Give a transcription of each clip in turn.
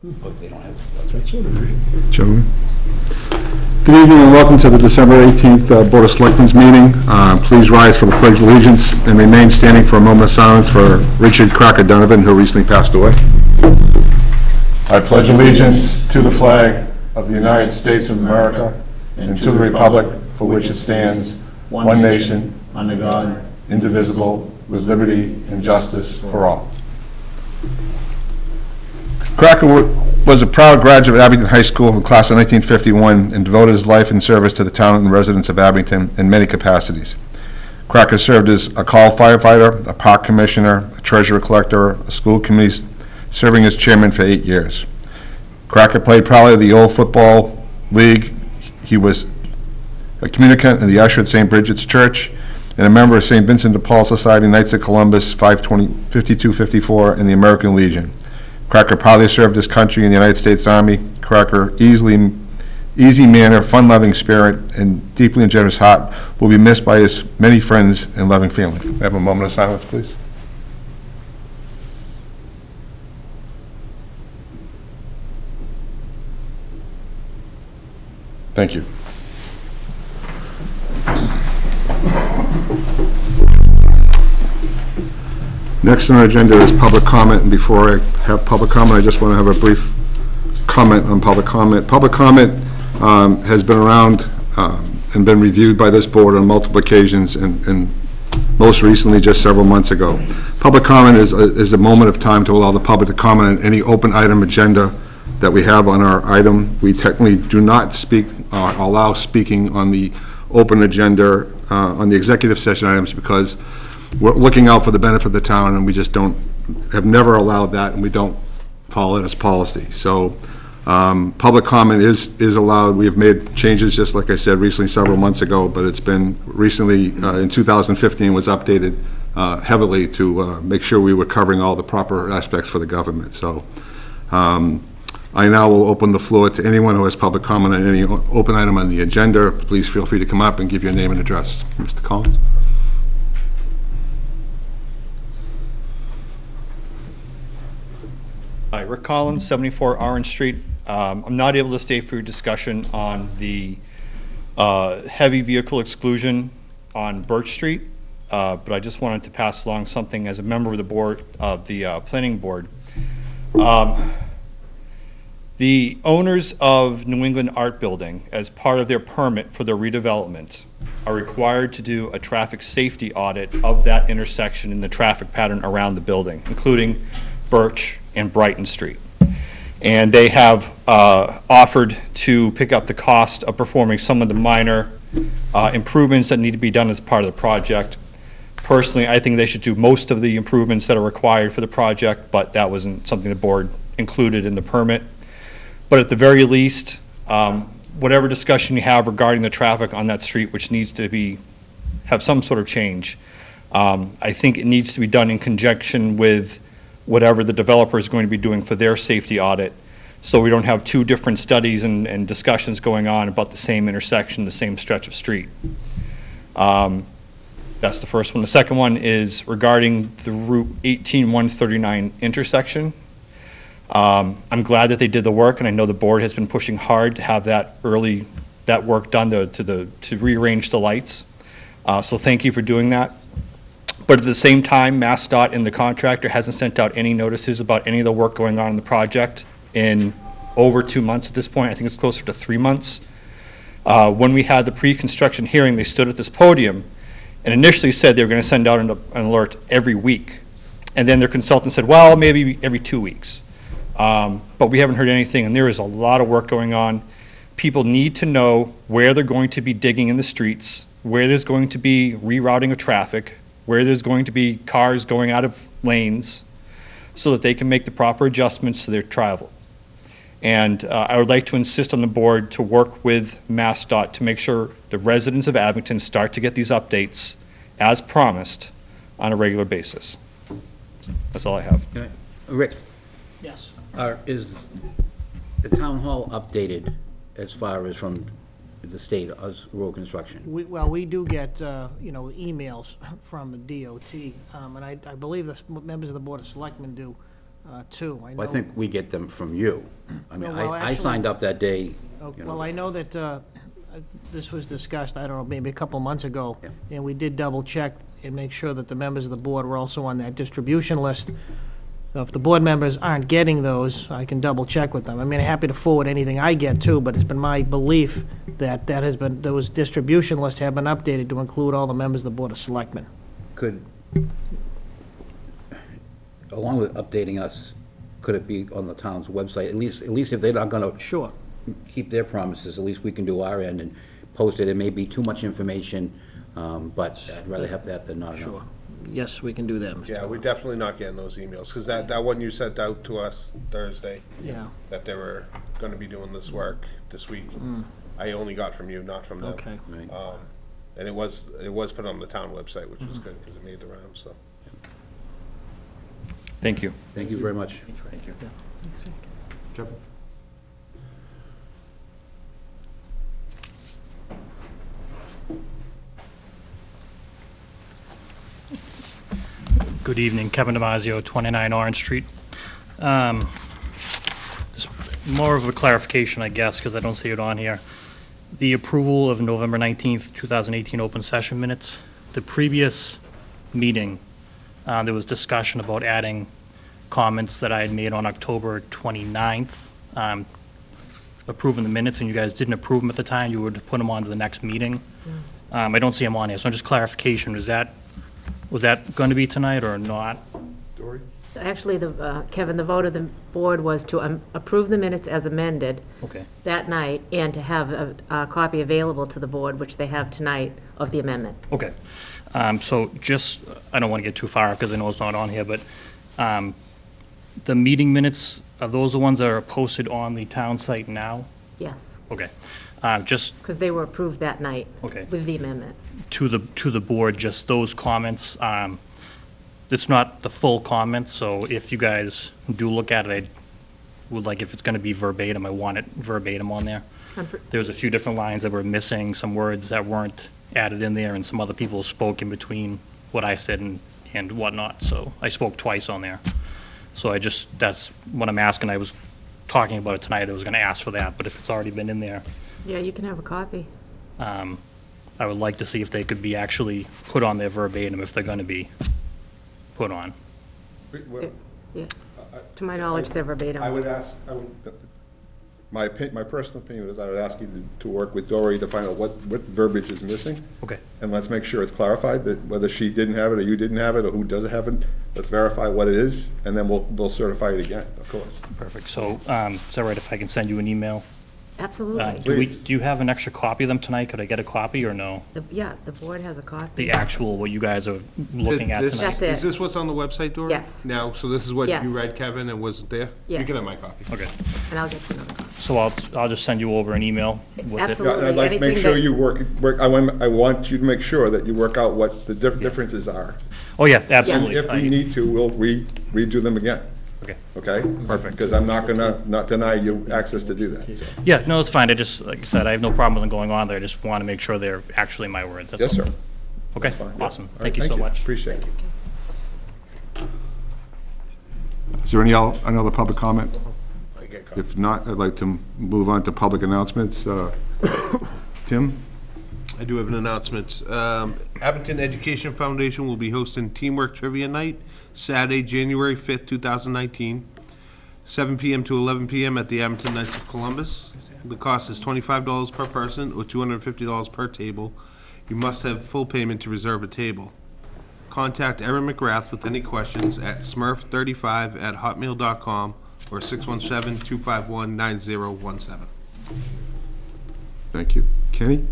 But they don't have. That's all right. Gentlemen. Good evening and welcome to the December 18th Board of Selectmen's meeting. Please rise for the Pledge of Allegiance and remain standing for a moment of silence for Richard Crocker Donovan, who recently passed away. I pledge allegiance to the flag of the United States of America and to the republic for which it stands, one nation, under God, indivisible, with liberty and justice for all. Crocker was a proud graduate of Abington High School in the class of 1951 and devoted his life and service to the town and residents of Abington in many capacities. Crocker served as a call firefighter, a park commissioner, a treasurer collector, a school committee, serving as chairman for 8 years. Crocker played proudly in the old football league. He was a communicant in the usher at St. Bridget's Church and a member of St. Vincent de Paul Society, Knights of Columbus, 5254, and the American Legion. Crocker proudly served his country in the United States Army. Crocker, easy manner, fun-loving spirit, and deeply and generous heart will be missed by his many friends and loving family. May I have a moment of silence, please? Thank you. Next on our agenda is public comment, and before I have public comment, I just want to have a brief comment on public comment. Public comment has been around and been reviewed by this board on multiple occasions, and most recently just several months ago. Public comment is a moment of time to allow the public to comment on any open item agenda that we have on our item. We technically do not allow speaking on the open agenda on the executive session items because we're looking out for the benefit of the town, and we just have never allowed that, and we don't follow it as policy. So public comment is allowed. We have made changes, just like I said, recently, several months ago, but it's been recently, in 2015, was updated heavily to make sure we were covering all the proper aspects for the government. So I now will open the floor to anyone who has public comment on any open item on the agenda. Please feel free to come up and give your name and address. Mr. Collins. Hi, Rick Collins, 74 Orange Street. I'm not able to stay for your discussion on the heavy vehicle exclusion on Birch Street, but I just wanted to pass along something as a member of the board, of the planning board. The owners of New England Art Building, as part of their permit for their redevelopment, are required to do a traffic safety audit of that intersection and the traffic pattern around the building, including Birch and Brighton Street. And they have offered to pick up the cost of performing some of the minor improvements that need to be done as part of the project. Personally, I think they should do most of the improvements that are required for the project, but that wasn't something the board included in the permit. But at the very least, whatever discussion you have regarding the traffic on that street, which needs to have some sort of change, I think it needs to be done in conjunction with whatever the developer is going to be doing for their safety audit, so we don't have two different studies and discussions going on about the same intersection, the same stretch of street. That's the first one. The second one is regarding the Route 18-139 intersection. I'm glad that they did the work, and I know the board has been pushing hard to have that work done to rearrange the lights. So thank you for doing that. But at the same time, MassDOT and the contractor hasn't sent out any notices about any of the work going on in the project in over 2 months at this point. I think it's closer to 3 months. When we had the pre-construction hearing, they stood at this podium and initially said they were going to send out an alert every week. And then their consultant said, well, maybe every 2 weeks. But we haven't heard anything, and there is a lot of work going on. People need to know where they're going to be digging in the streets, where there's going to be rerouting of traffic, where there's going to be cars going out of lanes, so that they can make the proper adjustments to their travel. And I would like to insist on the board to work with MassDOT to make sure the residents of Abington start to get these updates as promised on a regular basis. That's all I have. Rick, Yes. is the town hall updated as far as from the state as road construction? We do get, emails from the DOT, and I believe the members of the Board of Selectmen do too. I Well, I know- think we get them from you. I mean, No, well, I actually- signed up that day, Oh, you Well, know. I know that this was discussed, I don't know, maybe a couple months ago, Yeah. and we did double-check and make sure that the members of the board were also on that distribution list. So if the board members aren't getting those, I can double-check with them. I mean, I'm happy to forward anything I get too, but it's been my belief that those distribution lists have been updated to include all the members of the Board of Selectmen. Could, along with updating us, could it be on the town's website? At least if they're not gonna Sure. keep their promises, at least we can do our end and post it. It may be too much information, but I'd rather have that than not enough. Sure. Yes, we can do that, Mr. Yeah, we're definitely not getting those emails, because that one you sent out to us Thursday, Yeah, that they were gonna be doing this work this week, I only got from you, not from them. okay. Right. And it was put on the town website, which was good, because it made the rounds, so. Thank you. Thank you very much. Thank you. Kevin? Good evening, Kevin Damasio, 29 Orange Street. Just more of a clarification, I guess, because I don't see it on here. The approval of November 19th, 2018 open session minutes. The previous meeting, there was discussion about adding comments that I had made on October 29th, approving the minutes, and you guys didn't approve them at the time. You would put them on to the next meeting. I don't see them on here, so just clarification, was that going to be tonight or not? Dory? Actually, Kevin, the vote of the board was to approve the minutes as amended Okay. that night and to have a copy available to the board, which they have tonight, of the amendment. Okay. So just, I don't want to get too far because I know it's not on here, but the meeting minutes, are those the ones that are posted on the town site now? Yes, Okay. Just because they were approved that night Okay. with the amendment. to the board, just those comments. It's not the full comments, so if you guys do look at it, I would like, if it's going to be verbatim, I want it verbatim on there. There was a few different lines that were missing, some words that weren't added in there, and some other people spoke in between what I said and whatnot, so I spoke twice on there. So that's what I'm asking. I was talking about it tonight, I was going to ask for that, but if it's already been in there, Yeah, you can have a copy. I would like to see if they could be actually put on there verbatim, if they're going to be put on. Yeah. To my knowledge, they're verbatim. I would ask, my personal opinion is I would ask you to work with Dory to find out what verbiage is missing. Okay. And let's make sure it's clarified, that whether she didn't have it, or you didn't have it, or who doesn't have it, let's verify what it is, and then we'll certify it again, of course. Perfect. So, is that right if I can send you an email? Absolutely. Please. Do you have an extra copy of them tonight? Could I get a copy or no? Yeah, the board has a copy. The actual, what you guys are looking at This- tonight? That's it. Is this what's on the website, Dory? Yes. Now, so this is what Yes. you read, Kevin, and wasn't there? You Yes. can have my copy. Okay. And I'll get you another copy. So I'll just send you over an email with it? Absolutely. Yeah, and I'd like to make Anything sure that- you work, I want you to make sure that you work out what the differences are. Oh, yeah, And absolutely. if we need to, we'll redo them again, Okay. okay? Perfect. Because I'm not gonna, not deny you access to do that, so. Yeah, no, it's fine. I just, like I said, I have no problem with them going on there. I just want to make sure they're actually my words. That's Yes, all. sir. Okay, Fine, yeah. awesome. All right, Thank you so much. Appreciate it. Is there any other public comment? I get copies. If not, I'd like to move on to public announcements. Tim? I do have an announcement. Abington Education Foundation will be hosting Teamwork Trivia Night, Saturday, January 5th, 2019, 7 p.m. to 11 p.m. at the Abington Knights of Columbus. The cost is $25 per person or $250 per table. You must have full payment to reserve a table. Contact Erin McGrath with any questions at smurf35@hotmail.com or 617-251-9017. Thank you. Kenny?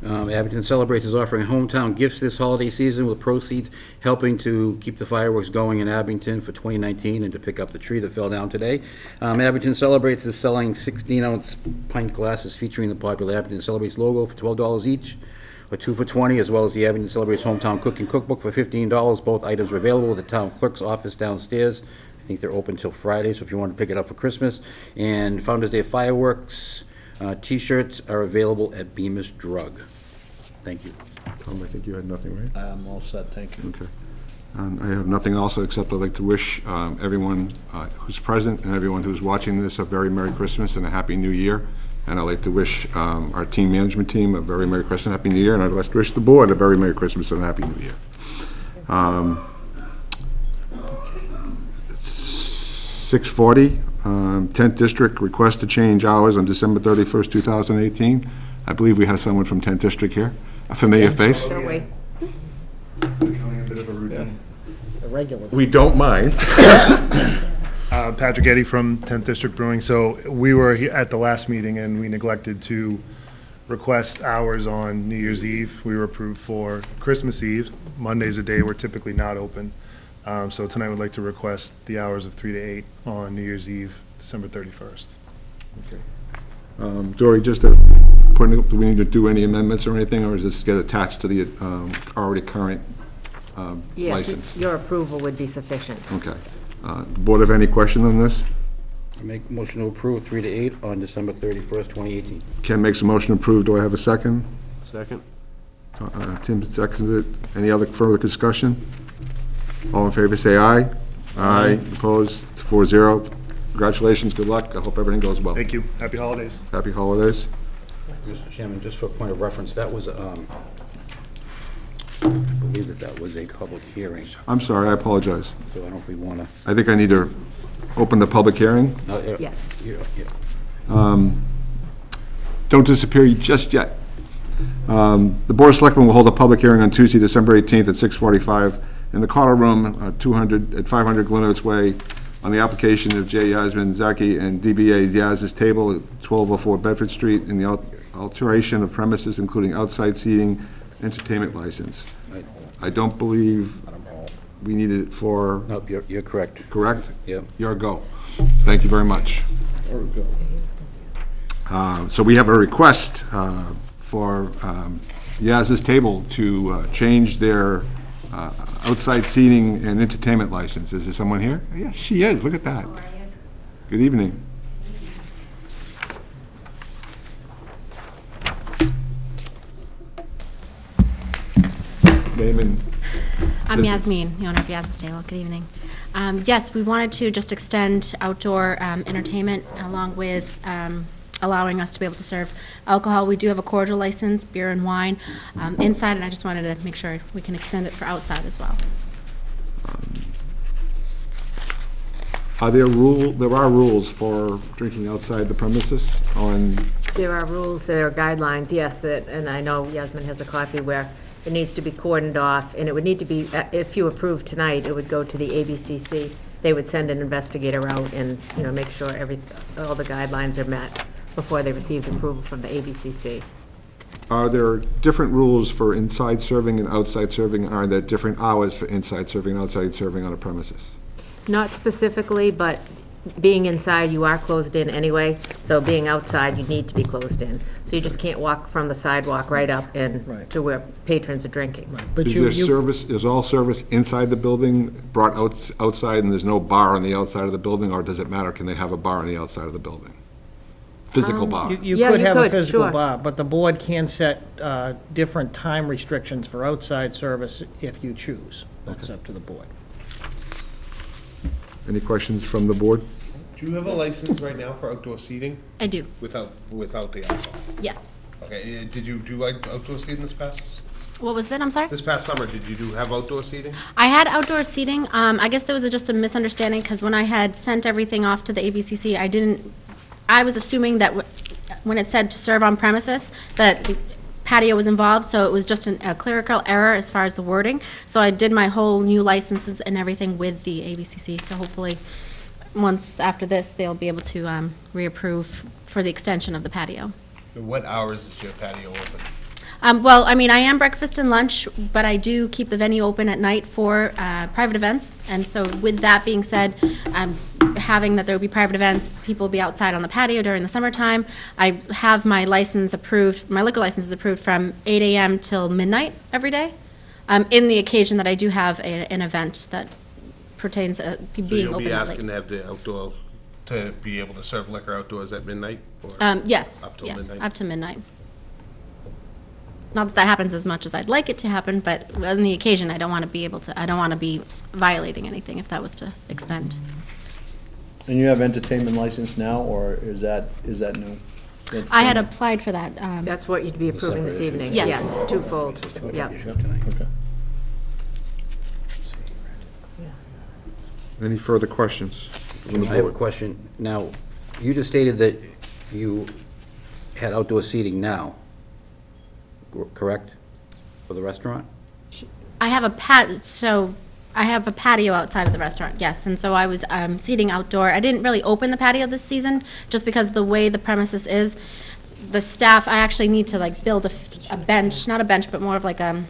Abington Celebrates is offering hometown gifts this holiday season, with proceeds helping to keep the fireworks going in Abington for 2019 and to pick up the tree that fell down today. Abington Celebrates is selling 16-ounce pint glasses featuring the popular Abington Celebrates logo for $12 each, or 2 for $20, as well as the Abington Celebrates Hometown Cooking Cookbook for $15. Both items are available at the town clerk's office downstairs. I think they're open till Friday, so if you want to pick it up for Christmas. And Founder's Day fireworks, T-shirts are available at Bemis Drug. Thank you. Tom, I think you had nothing, right? I'm all set, thank you. Okay. And I have nothing else except I'd like to wish everyone who's present and everyone who's watching this a very Merry Christmas and a Happy New Year. And I'd like to wish our team management team a very Merry Christmas and Happy New Year. And I'd like to wish the board a very Merry Christmas and a Happy New Year. 6:40, 10th District request to change hours on December 31st, 2018. I believe we have someone from 10th District here, a familiar face. Sure way. The regulars. We don't mind. Patrick Eddy from 10th District Brewing. So we were at the last meeting and we neglected to request hours on New Year's Eve. We were approved for Christmas Eve. Monday's a day we're typically not open. So tonight we'd like to request the hours of 3 to 8 on New Year's Eve, December 31st. Dory, just to put, do we need to do any amendments or anything, or is this get attached to the already current Yes, license? your approval would be sufficient. Okay. Board have any question on this? I make motion to approve 3 to 8 on December 31st, 2018. Ken makes a motion to approve. Do I have a second? Second. Tim seconds it. Any other further discussion? All in favor, say aye. Aye. Opposed? It's 4-0. Congratulations, good luck. I hope everything goes well. Thank you. Happy holidays. Happy holidays. Mr. Chairman, just for a point of reference, that was, I believe that was a public hearing, I'm sorry, I apologize. so I don't know if we want to. I think I need to open the public hearing. Yes. Don't disappear just yet. The Board of Selectmen will hold a public hearing on Tuesday, December 18th at 6:45 in the Carter Room, at 500 Glenowitz Way, on the application of J. Yasmin Zaki and DBA Diaz's Table at 1204 Bedford Street, in the alteration of premises including outside seating, entertainment license. I don't believe we need it for, Nope, you're correct. correct? Yep. Your go. Thank you very much. So we have a request for Yaz's Table to change their outside seating and entertainment license. Is there someone here? Yes, she is. Look at that. Good evening. Name and I'm business. Yasmin, the owner of Yaz's Table. Good evening. Yes, we wanted to just extend outdoor entertainment along with allowing us to be able to serve alcohol. We do have a cordial license, beer and wine, inside, and I just wanted to make sure we can extend it for outside as well. There are rules for drinking outside the premises on, There are rules, there are guidelines, yes, that, and I know Yasmin has a copy where it needs to be cordoned off, and it would need to be, if you approve tonight, it would go to the ABCC. They would send an investigator out and, make sure all the guidelines are met before they received approval from the ABCC. are there different rules for inside serving and outside serving? Are there different hours for inside serving and outside serving on a premises? Not specifically, but being inside, you are closed in anyway, so being outside, you need to be closed in. So you just can't walk from the sidewalk right up and Right. to where patrons are drinking. But Is you, there service, is all service inside the building brought outside and there's no bar on the outside of the building, or does it matter, can they have a bar on the outside of the building? Physical bar? you Yeah, could you have a could, physical sure. bar, but the board can set different time restrictions for outside service if you choose. That's up to the board. Any questions from the board? Do you have a license right now for outdoor seating I do, without the alcohol? yes. Okay, did you do outdoor seating this past What was that? I'm sorry? summer? Did you have outdoor seating? I had outdoor seating. I guess there was just a misunderstanding because when I had sent everything off to the ABCC, I was assuming that when it said to serve on premises, that the patio was involved, so it was just a clerical error as far as the wording. So I did my whole new licenses and everything with the ABCC, so hopefully, once after this, they'll be able to reapprove for the extension of the patio. What hours is your patio open? Well, I mean, I am breakfast and lunch, but I do keep the venue open at night for private events. And so with that being said, having that there will be private events, people will be outside on the patio during the summertime. I have my license approved, my liquor license is approved from 8 a.m. till midnight every day, in the occasion that I do have an event that pertains to So being you'll open be that asking late. to have the outdoor, to be able to serve liquor outdoors at midnight? Or Yes, up till yes, midnight? up to midnight. not that that happens as much as I'd like it to happen, but on the occasion, I don't want to be violating anything if that was to extend. And you have entertainment license now, or is that new? I had applied for that. That's what you'd be approving this separate issue. evening. Yes. Twofold, yeah. Okay. Any further questions from the I have a board? question. Now, you just stated that you had outdoor seating now, correct? For the restaurant? I have a patio outside of the restaurant, yes, and so I was seating outdoor. I didn't really open the patio this season, just because the way the premises is, the staff, I actually need to like build a bench, not a bench, but more of like an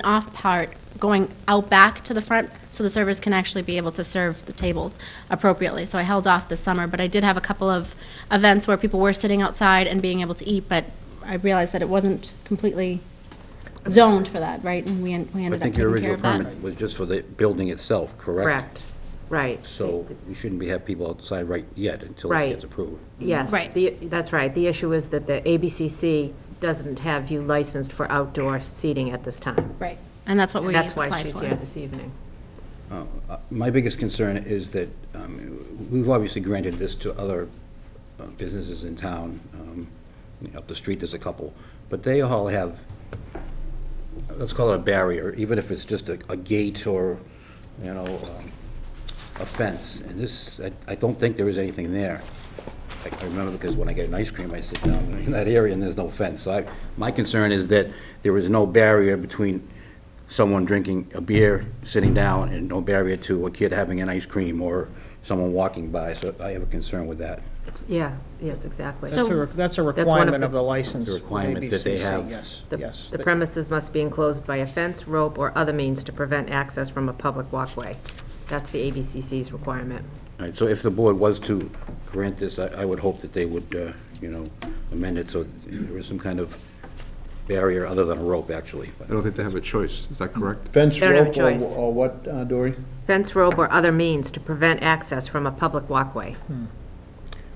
off part going out back to the front, so the servers can actually be able to serve the tables appropriately. So I held off this summer, but I did have a couple of events where people were sitting outside and being able to eat, but I realized that it wasn't completely zoned for that, right? And we ended I up think your taking care original of that. permit was just for the building itself, correct? Correct, right. So we shouldn't have people outside right yet until Right. this gets approved. Yes. Right. That's right. The issue is that the ABCC doesn't have you licensed for outdoor seating at this time. Right, and that's what we That's why applied she's for. here this evening. My biggest concern is that we've obviously granted this to other businesses in town. Up the street, there's a couple, but they all have, let's call it a barrier, even if it's just a gate or, a fence. And this, I don't think there is anything there. I remember because when I get an ice cream, I sit down in that area and there's no fence. So my concern is that there is no barrier between someone drinking a beer, sitting down, and no barrier to a kid having an ice cream or someone walking by. So I have a concern with that. Yeah, yes, exactly. So- That's a one of requirement the- of the license. The requirement that they ABCC, have. Yes, The yes. the premises must be enclosed by a fence, rope, or other means to prevent access from a public walkway. That's the ABCC's requirement. All right, so if the board was to grant this, I would hope that they would, amend it so there is some kind of barrier other than a rope, actually. I don't think they have a choice, is that correct? Fence, They don't have a rope, choice. or what, Dory? Fence, rope, or other means to prevent access from a public walkway.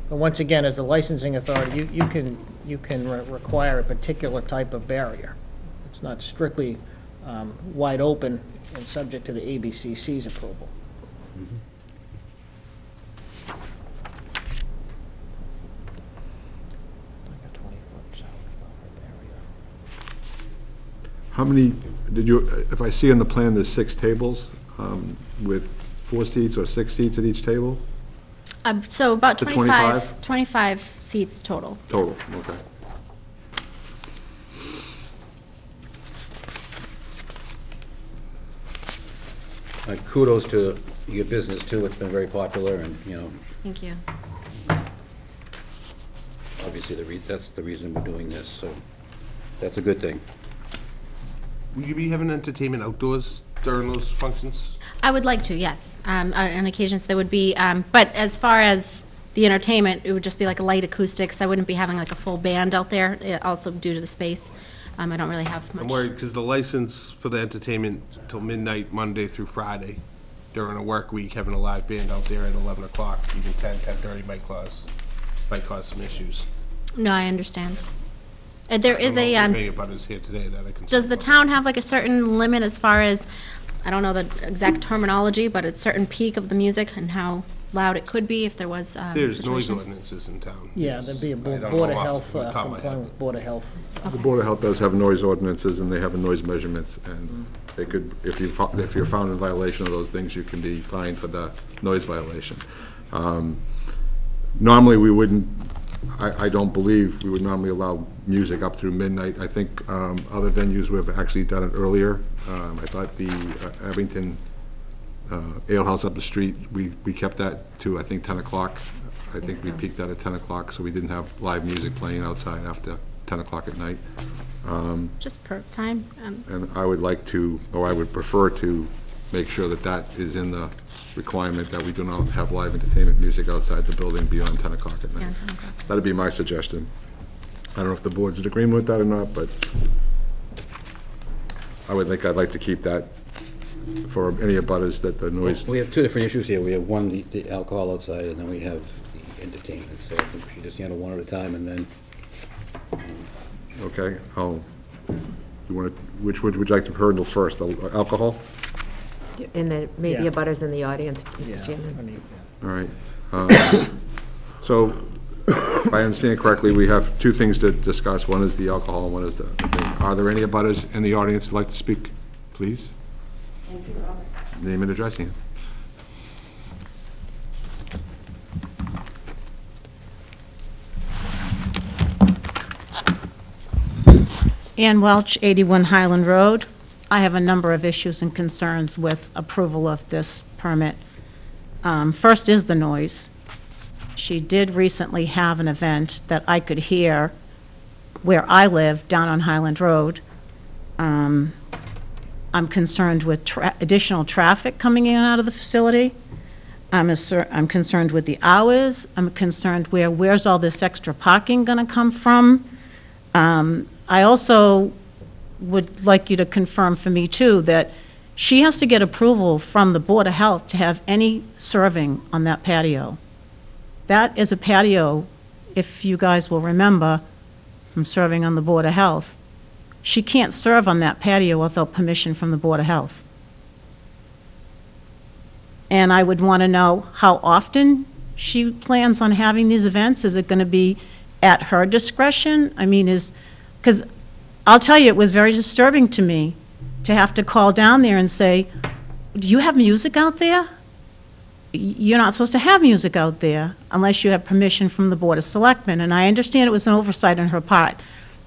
But once again, as a licensing authority, you can require a particular type of barrier. It's not strictly wide open and subject to the ABCC's approval. Like a 20-foot barrier. How many, if I see on the plan, there's 6 tables with 4 seats or 6 seats at each table? So about To 25 seats total. Total, yes. okay. Kudos to your business, too. It's been very popular, and, Thank you. obviously, that's the reason we're doing this, so that's a good thing. Will you be having entertainment outdoors during those functions? I would like to, yes. On occasions, there would be, but as far as the entertainment, it would just be like a light acoustics. I wouldn't be having like a full band out there, also due to the space. I don't really have much. I'm worried because the license for the entertainment till midnight, Monday through Friday, during a work week, having a live band out there at 11 o'clock, even 10:30 might cause some issues. No, I understand. There is I a, don't know if any abutters here today that are concerned does the about town have like a certain limit as far as, I don't know the exact terminology, but a certain peak of the music and how loud it could be if there was a There's noise situation? ordinances in town. Yeah, there'd be a I don't Board know of off Health, the top of my head. complying with Board of Health. The Board of Health does have noise ordinances, and they have noise measurements, and they could, if you're found in violation of those things, you can be fined for the noise violation. Normally, we wouldn't, I don't believe we would normally allow music up through midnight. I think other venues have actually done it earlier. I thought the Abington Ale House up the street, we kept that to, I think, 10 o'clock. I think we peaked that at 10 o'clock, so we didn't have live music playing outside after 10 o'clock at night. Just fine. And I would like to, or I would prefer to, make sure that that is in the requirement that we do not have live entertainment music outside the building beyond 10 o'clock at night. Beyond 10 o'clock. That'd be my suggestion. I don't know if the board's in agreement with that or not, but I'd like to keep that for any abutters that the noise. We have two different issues here. We have one, the alcohol outside, and then we have the entertainment. So I think we should just handle one at a time, and then, Okay, I'll which would you like to handle first, the alcohol? And then maybe Yeah. a butters in the audience, Yeah, Mr. Chairman. I mean, All right. So, if I understand correctly, we have two things to discuss. One is the alcohol, and one is the thing. Are there any abutters in the audience who'd like to speak, please? Name and address, Ian. Ann Welch, 81 Highland Road. I have a number of issues and concerns with approval of this permit. First is the noise. She did recently have an event that I could hear where I live, down on Highland Road. I'm concerned with additional traffic coming in and out of the facility. I'm concerned with the hours. I'm concerned where's all this extra parking going to come from? I also would like you to confirm for me, too, that she has to get approval from the Board of Health to have any serving on that patio. That is a patio, if you guys will remember, from serving on the Board of Health. She can't serve on that patio without permission from the Board of Health. And I would want to know how often she plans on having these events. Is it going to be at her discretion? I mean, because I'll tell you, it was very disturbing to me to have to call down there and say, do you have music out there? You're not supposed to have music out there unless you have permission from the Board of Selectmen. And I understand it was an oversight on her part,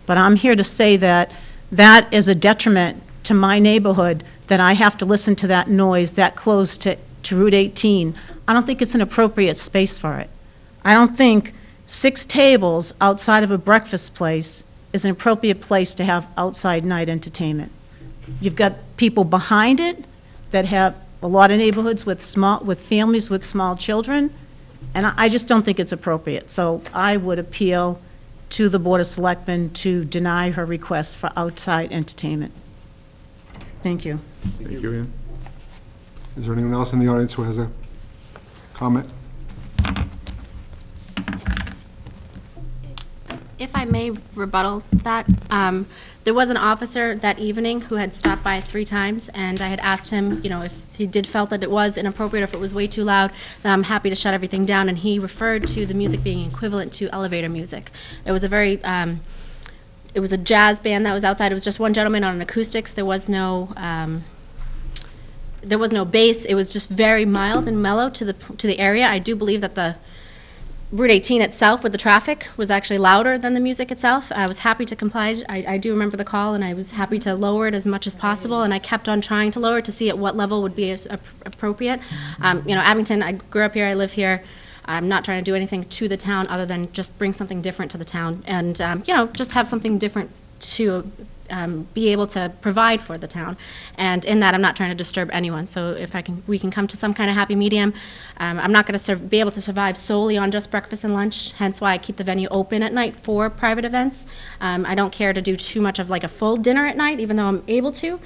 but I'm here to say that that is a detriment to my neighborhood, that I have to listen to that noise that close to Route 18. I don't think it's an appropriate space for it. I don't think 6 tables outside of a breakfast place is an appropriate place to have outside night entertainment. You've got people behind it that have a lot of neighborhoods with families with small children, and I just don't think it's appropriate. So I would appeal to the Board of Selectmen to deny her request for outside entertainment. Thank you. Thank you, Ian. Is there anyone else in the audience who has a comment? If I may rebuttal that, there was an officer that evening who had stopped by 3 times, and I had asked him, you know, if he felt that it was inappropriate, if it was way too loud, then I'm happy to shut everything down, and he referred to the music being equivalent to elevator music. It was a very, it was a jazz band that was outside. It was just one gentleman on an acoustics. There was no bass. It was just very mild and mellow to the area. I do believe that the Route 18 itself with the traffic was actually louder than the music itself. I was happy to comply. I do remember the call, and I was happy to lower it as much as possible, and I kept on trying to lower it to see at what level would be appropriate. You know, Abington, I grew up here, I live here. I'm not trying to do anything to the town other than just bring something different to the town and, you know, just have something different to be able to provide for the town. And in that, I'm not trying to disturb anyone. So if we can come to some kind of happy medium. I'm not going to be able to survive solely on just breakfast and lunch, hence why I keep the venue open at night for private events. I don't care to do too much of like a full dinner at night, even though I'm able to,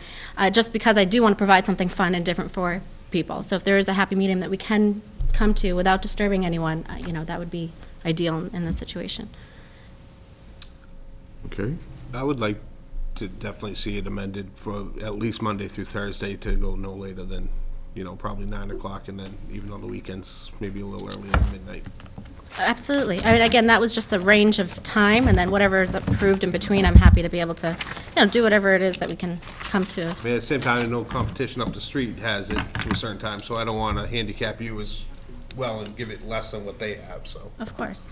just because I do want to provide something fun and different for people. So if there is a happy medium that we can come to without disturbing anyone, you know, that would be ideal in this situation. Okay. I would like to definitely see it amended for at least Monday through Thursday to go no later than, you know, probably 9 o'clock, and then even on the weekends, maybe a little earlier than midnight. Absolutely. I mean, again, that was just a range of time, and then whatever is approved in between, I'm happy to be able to, you know, do whatever it is that we can come to. I mean, at the same time, I know competition up the street has it to a certain time, so I don't want to handicap you as well and give it less than what they have, so. Of course.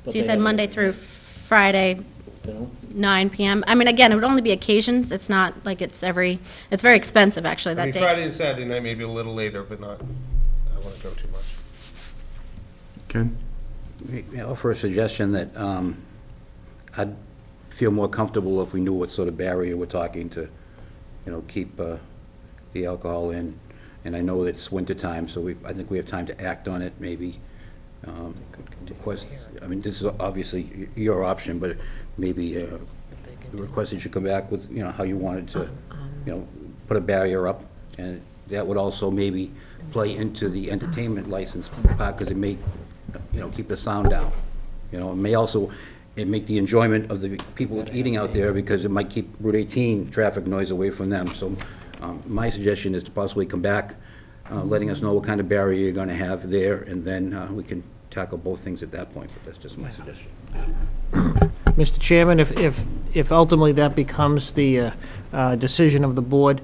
But So you they said have- Monday through Friday, You know? 9 p.m. I mean, again, it would only be occasions. It's not like it's very expensive, actually, I that mean, day. Friday and Saturday night, maybe a little later, but not, I don't want to go too much. Ken? May I offer a suggestion that I'd feel more comfortable if we knew what sort of barrier we're talking to, you know, keep the alcohol in. And I know that it's winter time, so I think we have time to act on it, maybe. Request, I mean, this is obviously your option, but maybe the request that you come back with, you know, how you wanted to, you know, put a barrier up, and that would also maybe play into the entertainment license part, because it may, you know, keep the sound down. You know, it may also, and make the enjoyment of the people eating out there, because it might keep Route 18 traffic noise away from them. So my suggestion is to possibly come back, letting us know what kind of barrier you're going to have there, and then we can tackle both things at that point, but that's just my suggestion. Mr. Chairman, if ultimately that becomes the decision of the board,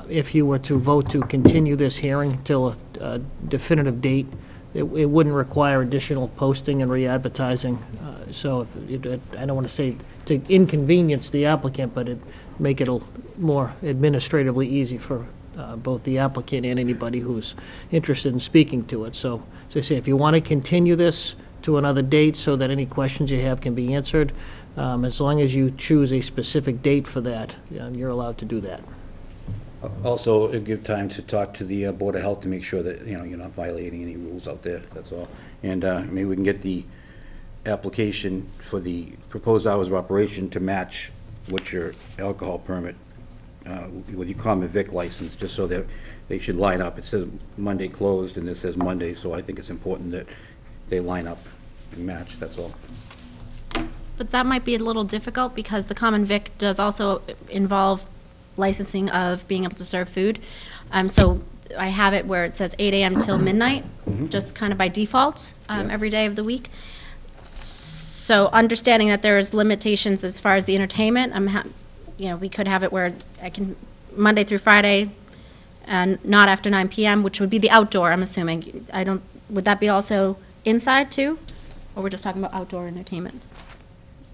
if you were to vote to continue this hearing till a definitive date, it wouldn't require additional posting and re-advertising. So I don't want to say to inconvenience the applicant, but it make it a more administratively easy for both the applicant and anybody who's interested in speaking to it. So, as I say, if you want to continue this to another date so that any questions you have can be answered, as long as you choose a specific date for that, you're allowed to do that. Also, it'll give time to talk to the Board of Health to make sure that, you're not violating any rules out there, that's all. And maybe we can get the application for the proposed hours of operation to match what your alcohol permit, with your common vic license, just so that they should line up. It says Monday closed, and this says Monday, so I think it's important that they line up and match, that's all. But that might be a little difficult because the common vic does also involve licensing of being able to serve food. So I have it where it says 8 a.m. till midnight, just kind of by default, every day of the week. So understanding that there is limitations as far as the entertainment, we could have it where I can, Monday through Friday, and not after 9 p.m., which would be the outdoor, I'm assuming. Would that be also inside too? Or we're just talking about outdoor entertainment?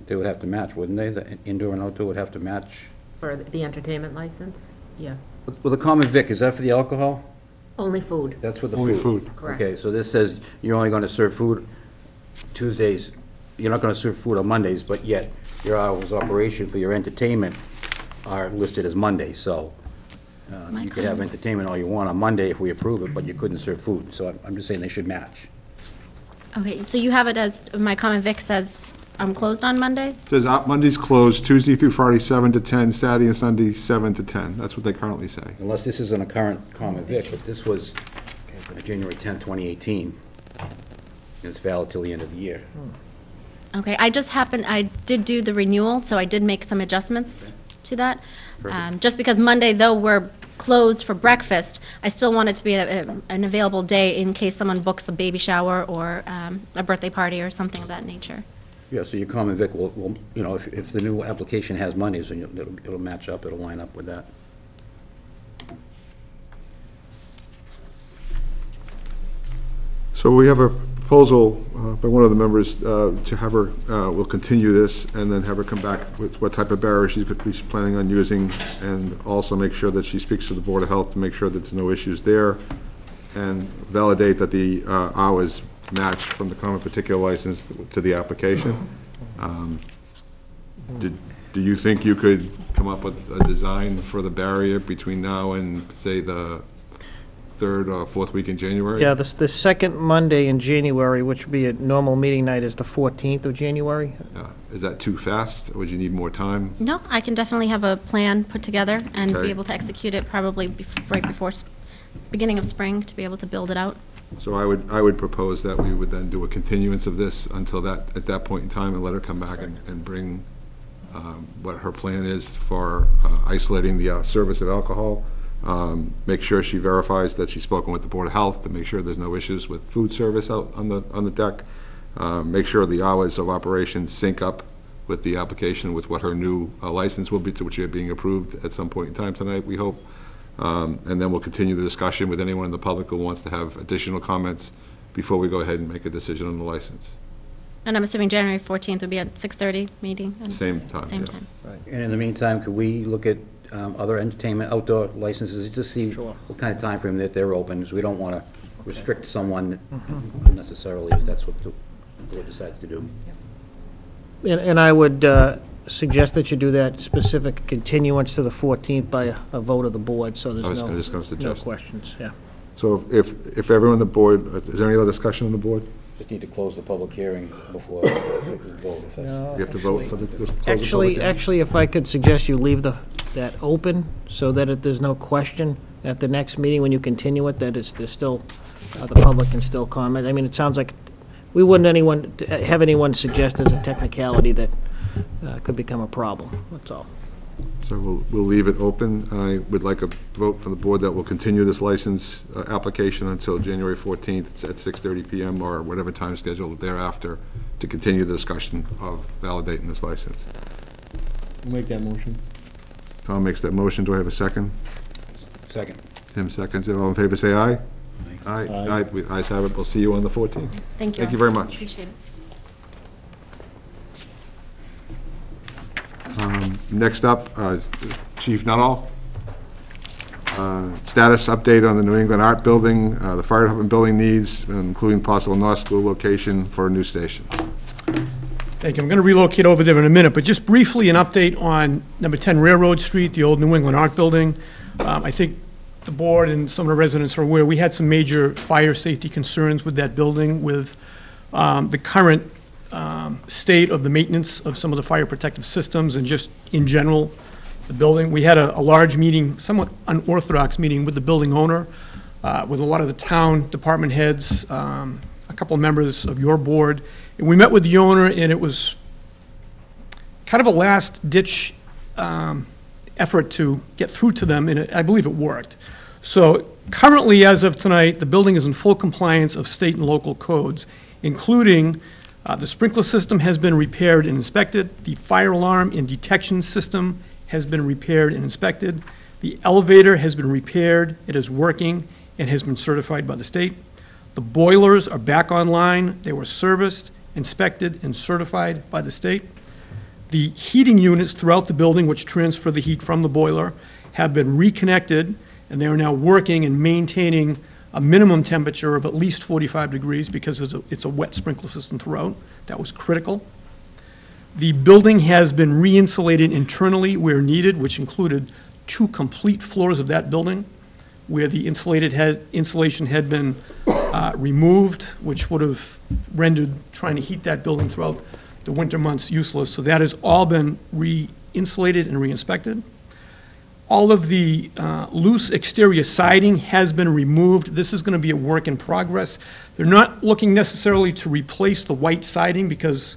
They would have to match, wouldn't they? The indoor and outdoor would have to match. For the entertainment license? Yeah. Well, the common vic, is that for the alcohol? Only food. That's for the Only food? food. Correct. Okay, so this says you're only going to serve food Tuesdays, you're not going to serve food on Mondays, but yet your hours of operation for your entertainment are listed as Monday, so you could have entertainment all you want on Monday if we approve it, but you couldn't serve food, so I'm just saying they should match. Okay, so you have it as, my common vic says I'm closed on Mondays? Says Monday's closed, Tuesday through Friday, 7 to 10, Saturday and Sunday, 7 to 10. That's what they currently say. Unless this isn't a current common vic, but this was January 10th, 2018, and it's valid till the end of the year. Okay, I did do the renewal, so I did make some adjustments to that. Just because Monday, though we're closed for breakfast, I still want it to be an available day in case someone books a baby shower or a birthday party or something of that nature. Yeah, so your common vic will if the new application has Mondays, then it'll match up, it'll line up with that. So we have a proposal by one of the members to have her, we'll continue this and then have her come back with what type of barrier she's planning on using, and also make sure that she speaks to the Board of Health to make sure that there's no issues there, and validate that the hours match from the common particular license to the application. Do you think you could come up with a design for the barrier between now and, say, the third or fourth week in January? Yeah, the second Monday in January, which would be a normal meeting night, is the 14th of January. Is that too fast, or would you need more time? No, I can definitely have a plan put together and Okay. be able to execute it probably right before beginning of spring to be able to build it out. So I would propose that we would then do a continuance of this until at that point in time, and let her come back and bring what her plan is for isolating the service of alcohol. Make sure she verifies that she's spoken with the Board of Health to make sure there's no issues with food service out on the deck. Make sure the hours of operation sync up with the application, with what her new license will be, to which are being approved at some point in time tonight, we hope. And then we'll continue the discussion with anyone in the public who wants to have additional comments before we go ahead and make a decision on the license. And I'm assuming January 14th would be at 6:30 meeting? Same time, Same yeah. time. And in the meantime, could we look at other entertainment outdoor licenses, to see what kind of timeframe that they're open, because we don't want to restrict someone unnecessarily if that's what the board decides to do. And I would suggest that you do that specific continuance to the 14th by a vote of the board, so I was there's just gonna no suggest. questions, yeah. So if everyone on the board, is there any other discussion on the board? Just need to close the public hearing before we vote, if that's... We have to vote for the, close the public hearing? Actually, if I could suggest you leave that open, so that there's no question at the next meeting when you continue it, that there's still, the public can still comment. I mean, it sounds like we wouldn't have anyone suggest as a technicality that could become a problem, that's all. So we'll leave it open. I would like a vote from the board that will continue this license application until January 14th at 6:30 PM or whatever time scheduled thereafter to continue the discussion of validating this license. I'll make that motion. Tom makes that motion. Do I have a second? Second. Tim seconds it. All in favor, say aye. Aye. Aye. Ayes have it. We'll see you on the 14th. Thank you. Thank you very much. Appreciate it. Next up, Chief Nuttall. Status update on the New England Art Building, the Fire Department building needs, including possible North School location for a new station. Thank you. I'm going to relocate over there in a minute, but just briefly an update on number 10 Railroad Street, the old New England Art Building. I think the board and some of the residents are aware, we had some major fire safety concerns with that building with the current state of the maintenance of some of the fire protective systems and just in general, the building. We had a large meeting, somewhat unorthodox meeting with the building owner, with a lot of the town department heads, a couple of members of your board. And we met with the owner, and it was kind of a last-ditch effort to get through to them, and I believe it worked. So currently, as of tonight, the building is in full compliance of state and local codes, including the sprinkler system has been repaired and inspected. The fire alarm and detection system has been repaired and inspected. The elevator has been repaired. It is working and has been certified by the state. The boilers are back online. They were serviced, inspected, and certified by the state. The heating units throughout the building, which transfer the heat from the boiler, have been reconnected, and they are now working and maintaining a minimum temperature of at least 45 degrees because it's a wet sprinkler system throughout. That was critical. The building has been re-insulated internally where needed, which included 2 complete floors of that building where the insulation had been removed, which would have rendered trying to heat that building throughout the winter months useless. So that has all been re-insulated and re-inspected. All of the loose exterior siding has been removed. This is going to be a work in progress. They're not looking necessarily to replace the white siding because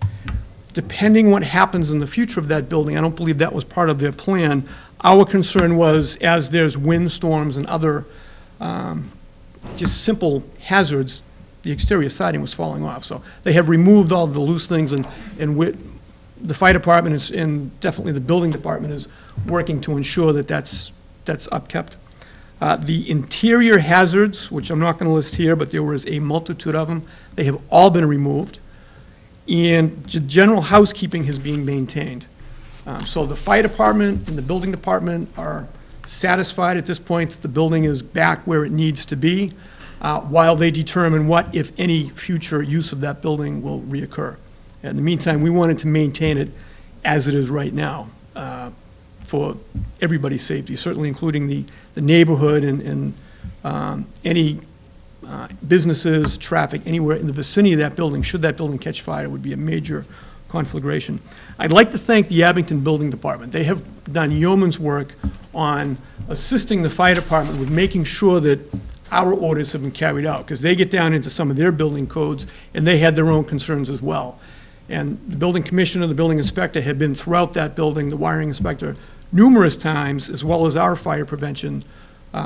depending what happens in the future of that building, I don't believe that was part of their plan. Our concern was as there's windstorms and other just simple hazards, the exterior siding was falling off. So they have removed all of the loose things, and the fire department is, and definitely the building department is working to ensure that that's upkept. The interior hazards, which I'm not going to list here, but there was a multitude of them, they have all been removed, and general housekeeping is being maintained. So the fire department and the building department are satisfied at this point that the building is back where it needs to be, while they determine what, if any, future use of that building will reoccur. In the meantime, we wanted to maintain it as it is right now for everybody's safety, certainly including the neighborhood and any businesses, traffic, anywhere in the vicinity of that building. Should that building catch fire, it would be a major conflagration. I'd like to thank the Abington Building Department. They have done yeoman's work on assisting the fire department with making sure that our orders have been carried out, because they get down into some of their building codes, and they had their own concerns as well. And the building commissioner, the building inspector had been throughout that building, the wiring inspector, numerous times, as well as our fire prevention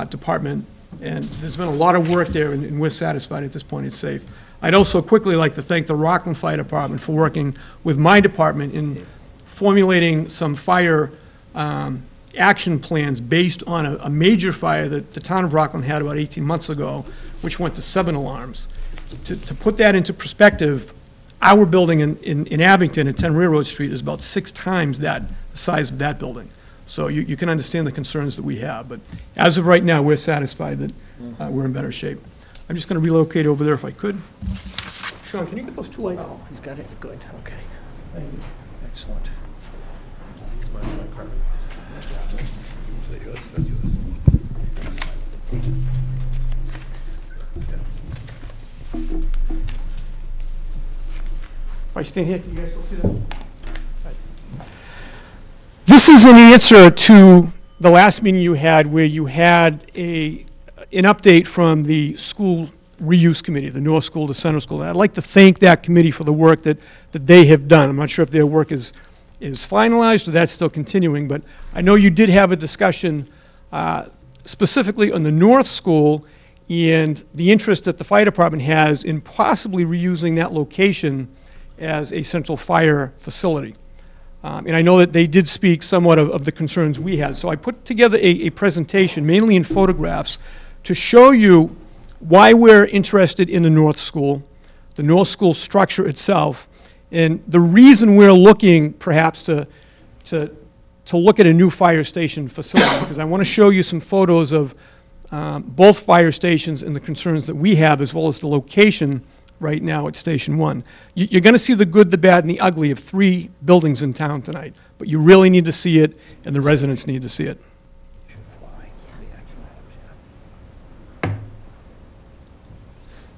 department. And there's been a lot of work there, and we're satisfied at this point it's safe. I'd also quickly like to thank the Rockland Fire Department for working with my department in formulating some fire action plans based on a major fire that the town of Rockland had about 18 months ago, which went to 7 alarms. To put that into perspective, our building in Abington at 10 Railroad Street is about 6 times the size of that building. So you can understand the concerns that we have. But as of right now, we're satisfied that we're in better shape. I'm just going to relocate over there if I could. Sean, can you get those 2 lights? Oh, he's got it, good, okay. Excellent. If I stand here, can you guys still see that? This is an answer to the last meeting you had where you had an update from the school reuse committee, the North School, the Center School. And I'd like to thank that committee for the work that they have done. I'm not sure if their work is finalized or that's still continuing, but I know you did have a discussion specifically on the North School and the interest that the fire department has in possibly reusing that location as a central fire facility. And I know that they did speak somewhat of the concerns we had. So I put together a presentation, mainly in photographs, to show you why we're interested in the North School, the North School structure itself, and the reason we're looking perhaps to look at a new fire station facility, because I want to show you some photos of both fire stations and the concerns that we have, as well as the location right now at Station 1. You're going to see the good, the bad, and the ugly of 3 buildings in town tonight, but you really need to see it, and the residents need to see it.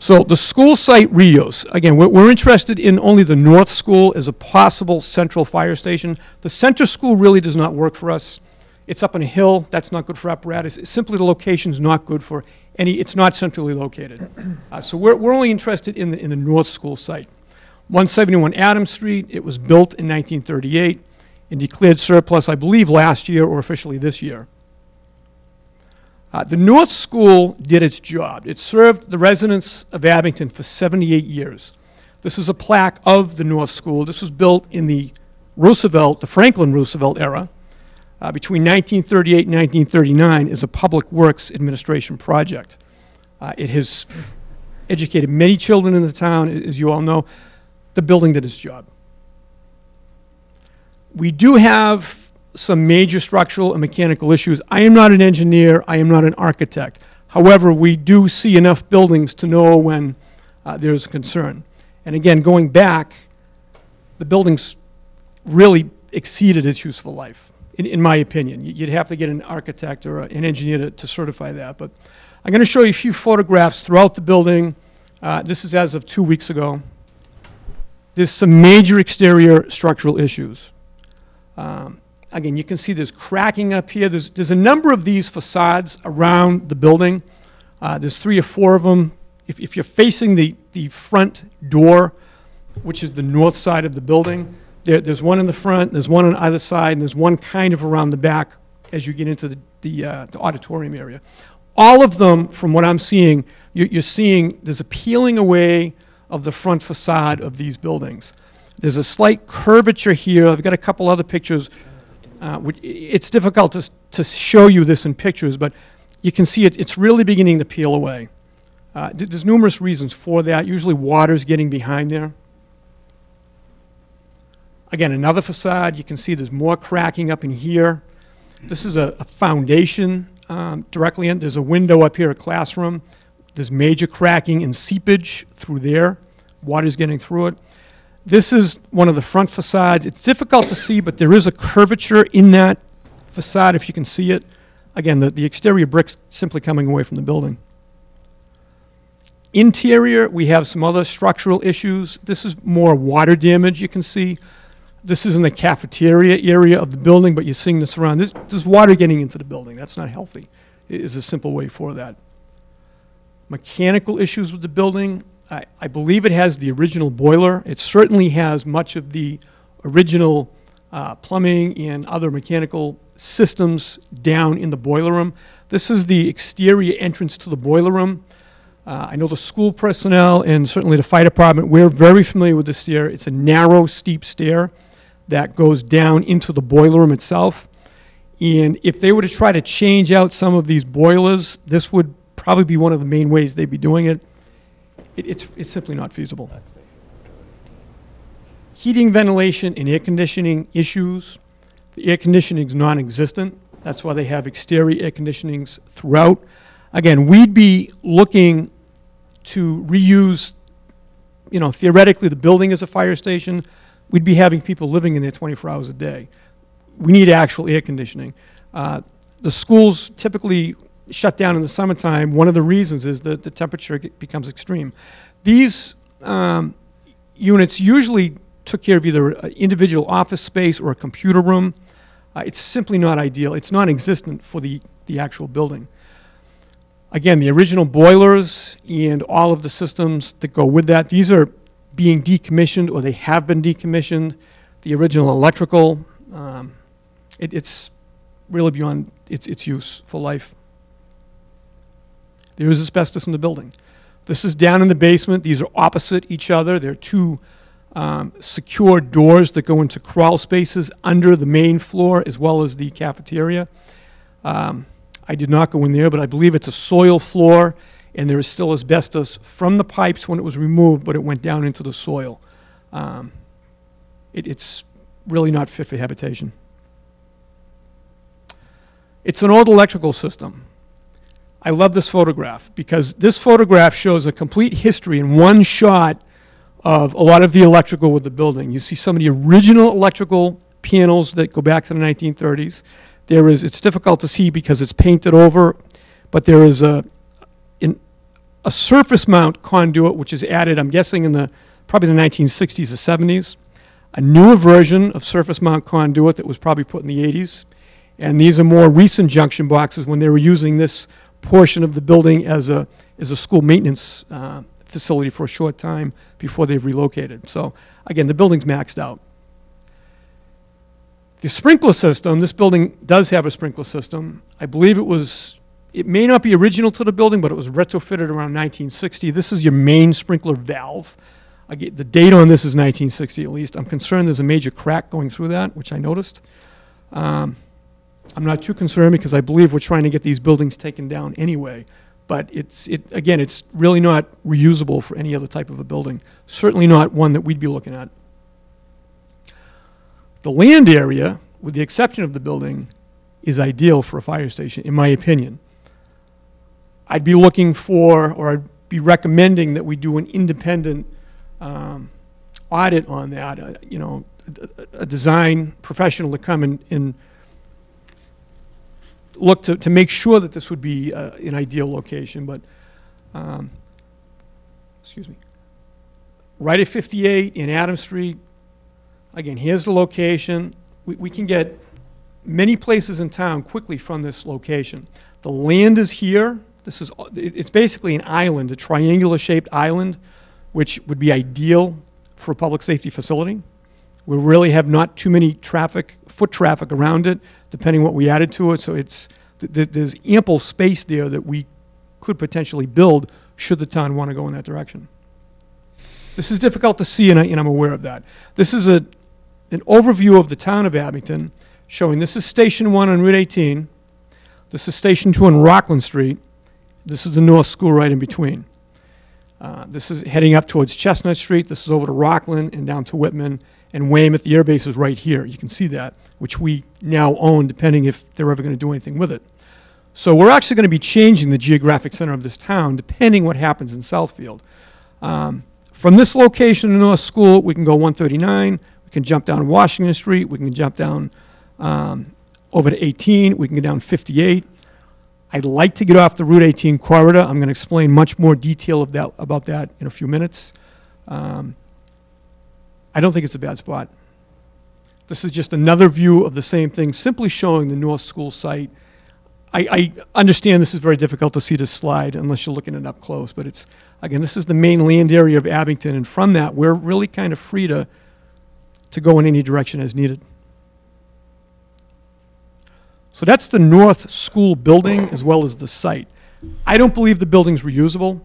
So the school site reuse, again, we're interested in only the North School as a possible central fire station. The Center School really does not work for us. It's up on a hill, that's not good for apparatus. It's simply the location's not good for it's not centrally located. So we're only interested in the North School site. 171 Adams Street, it was built in 1938 and declared surplus, I believe, last year or officially this year. The North School did its job. It served the residents of Abington for 78 years. This is a plaque of the North School. This was built in the Franklin Roosevelt era, between 1938 and 1939 as a public works administration project. It has educated many children in the town, as you all know. The building did its job. We do have some major structural and mechanical issues. I am not an engineer, I am not an architect. However, we do see enough buildings to know when there's a concern. And again, going back, the buildings really exceeded its useful life, in my opinion. You'd have to get an architect or an engineer to certify that. But I'm going to show you a few photographs throughout the building. This is as of 2 weeks ago. There's some major exterior structural issues. Again, you can see there's cracking up here. There's a number of these facades around the building. There's 3 or 4 of them. If you're facing the front door, which is the north side of the building, there's one in the front, there's one on either side, and there's one kind of around the back as you get into the auditorium area. All of them, from what I'm seeing, you're seeing there's a peeling away of the front facade of these buildings. There's a slight curvature here. I've got a couple other pictures. It's difficult to show you this in pictures, but you can see it's really beginning to peel away. There's numerous reasons for that. Usually water's getting behind there. Again, another facade, you can see there's more cracking up in here. This is a foundation directly in. There's a window up here, a classroom. There's major cracking and seepage through there. Water's getting through it. This is one of the front facades. It's difficult to see, but there is a curvature in that facade, if you can see it. Again, the exterior brick's simply coming away from the building. Interior, we have some other structural issues. This is more water damage, you can see. This is in the cafeteria area of the building, but you're seeing this around. There's water getting into the building. That's not healthy. It is a simple way for that. Mechanical issues with the building. I believe it has the original boiler. It certainly has much of the original plumbing and other mechanical systems down in the boiler room. This is the exterior entrance to the boiler room. I know the school personnel and certainly the fire department, we're very familiar with this stair. It's a narrow, steep stair that goes down into the boiler room itself. And if they were to try to change out some of these boilers, this would probably be one of the main ways they'd be doing it. It's simply not feasible. Heating, ventilation, and air conditioning issues. The air conditioning is non-existent. That's why they have exterior air conditionings throughout. Again, we'd be looking to reuse, theoretically the building as a fire station. We'd be having people living in there 24 hours a day. We need actual air conditioning. The schools typically shut down in the summertime. One of the reasons is that the temperature becomes extreme. These units usually took care of either an individual office space or a computer room. It's simply not ideal. It's non-existent for the actual building. Again, the original boilers and all of the systems that go with that, these are being decommissioned, or they have been decommissioned. The original electrical, it's really beyond its useful life. There is asbestos in the building. This is down in the basement. These are opposite each other. There are two secure doors that go into crawl spaces under the main floor as well as the cafeteria. I did not go in there, but I believe it's a soil floor, and there is still asbestos from the pipes when it was removed, but it went down into the soil. It's really not fit for habitation. It's an old electrical system. I love this photograph because this photograph shows a complete history in one shot of a lot of the electrical with the building. You see some of the original electrical panels that go back to the 1930s. It's difficult to see because it's painted over, but there is a surface mount conduit which is added, I'm guessing in probably the 1960s or 70s. A newer version of surface mount conduit that was probably put in the 80s. And these are more recent junction boxes when they were using this portion of the building as a school maintenance facility for a short time before they've relocated. So again, the building's maxed out. The sprinkler system, this building does have a sprinkler system. I believe it may not be original to the building, but it was retrofitted around 1960. This is your main sprinkler valve. The date on this is 1960 at least. I'm concerned there's a major crack going through that, which I noticed. I'm not too concerned because I believe we're trying to get these buildings taken down anyway. But again, it's really not reusable for any other type of a building. Certainly not one that we'd be looking at. The land area, with the exception of the building, is ideal for a fire station, in my opinion. I'd be looking for, or I'd be recommending that we do an independent audit on that. A design professional to come and look to make sure that this would be an ideal location. But, excuse me, right at 58 in Adams Street. Again, here's the location. We can get many places in town quickly from this location. The land is here. It's basically an island, a triangular-shaped island, which would be ideal for a public safety facility. We really have not too many foot traffic around it, depending what we added to it. So there's ample space there that we could potentially build should the town want to go in that direction. This is difficult to see, and I'm aware of that. This is an overview of the town of Abington, showing this is Station 1 on Route 18. This is Station 2 on Rockland Street. This is the North School right in between. This is heading up towards Chestnut Street. This is over to Rockland and down to Whitman. And Weymouth, the airbase is right here. You can see that, which we now own, depending if they're ever going to do anything with it. So we're actually going to be changing the geographic center of this town, depending what happens in Southfield. From this location in North School, we can go 139. We can jump down Washington Street. We can jump down over to 18. We can go down 58. I'd like to get off the Route 18 corridor. I'm going to explain much more detail about that in a few minutes. I don't think it's a bad spot. This is just another view of the same thing, simply showing the North School site. I understand this is very difficult to see this slide unless you're looking at it up close, but again, this is the main land area of Abington, and from that, we're really kind of free to go in any direction as needed. So that's the North School building as well as the site. I don't believe the building's reusable,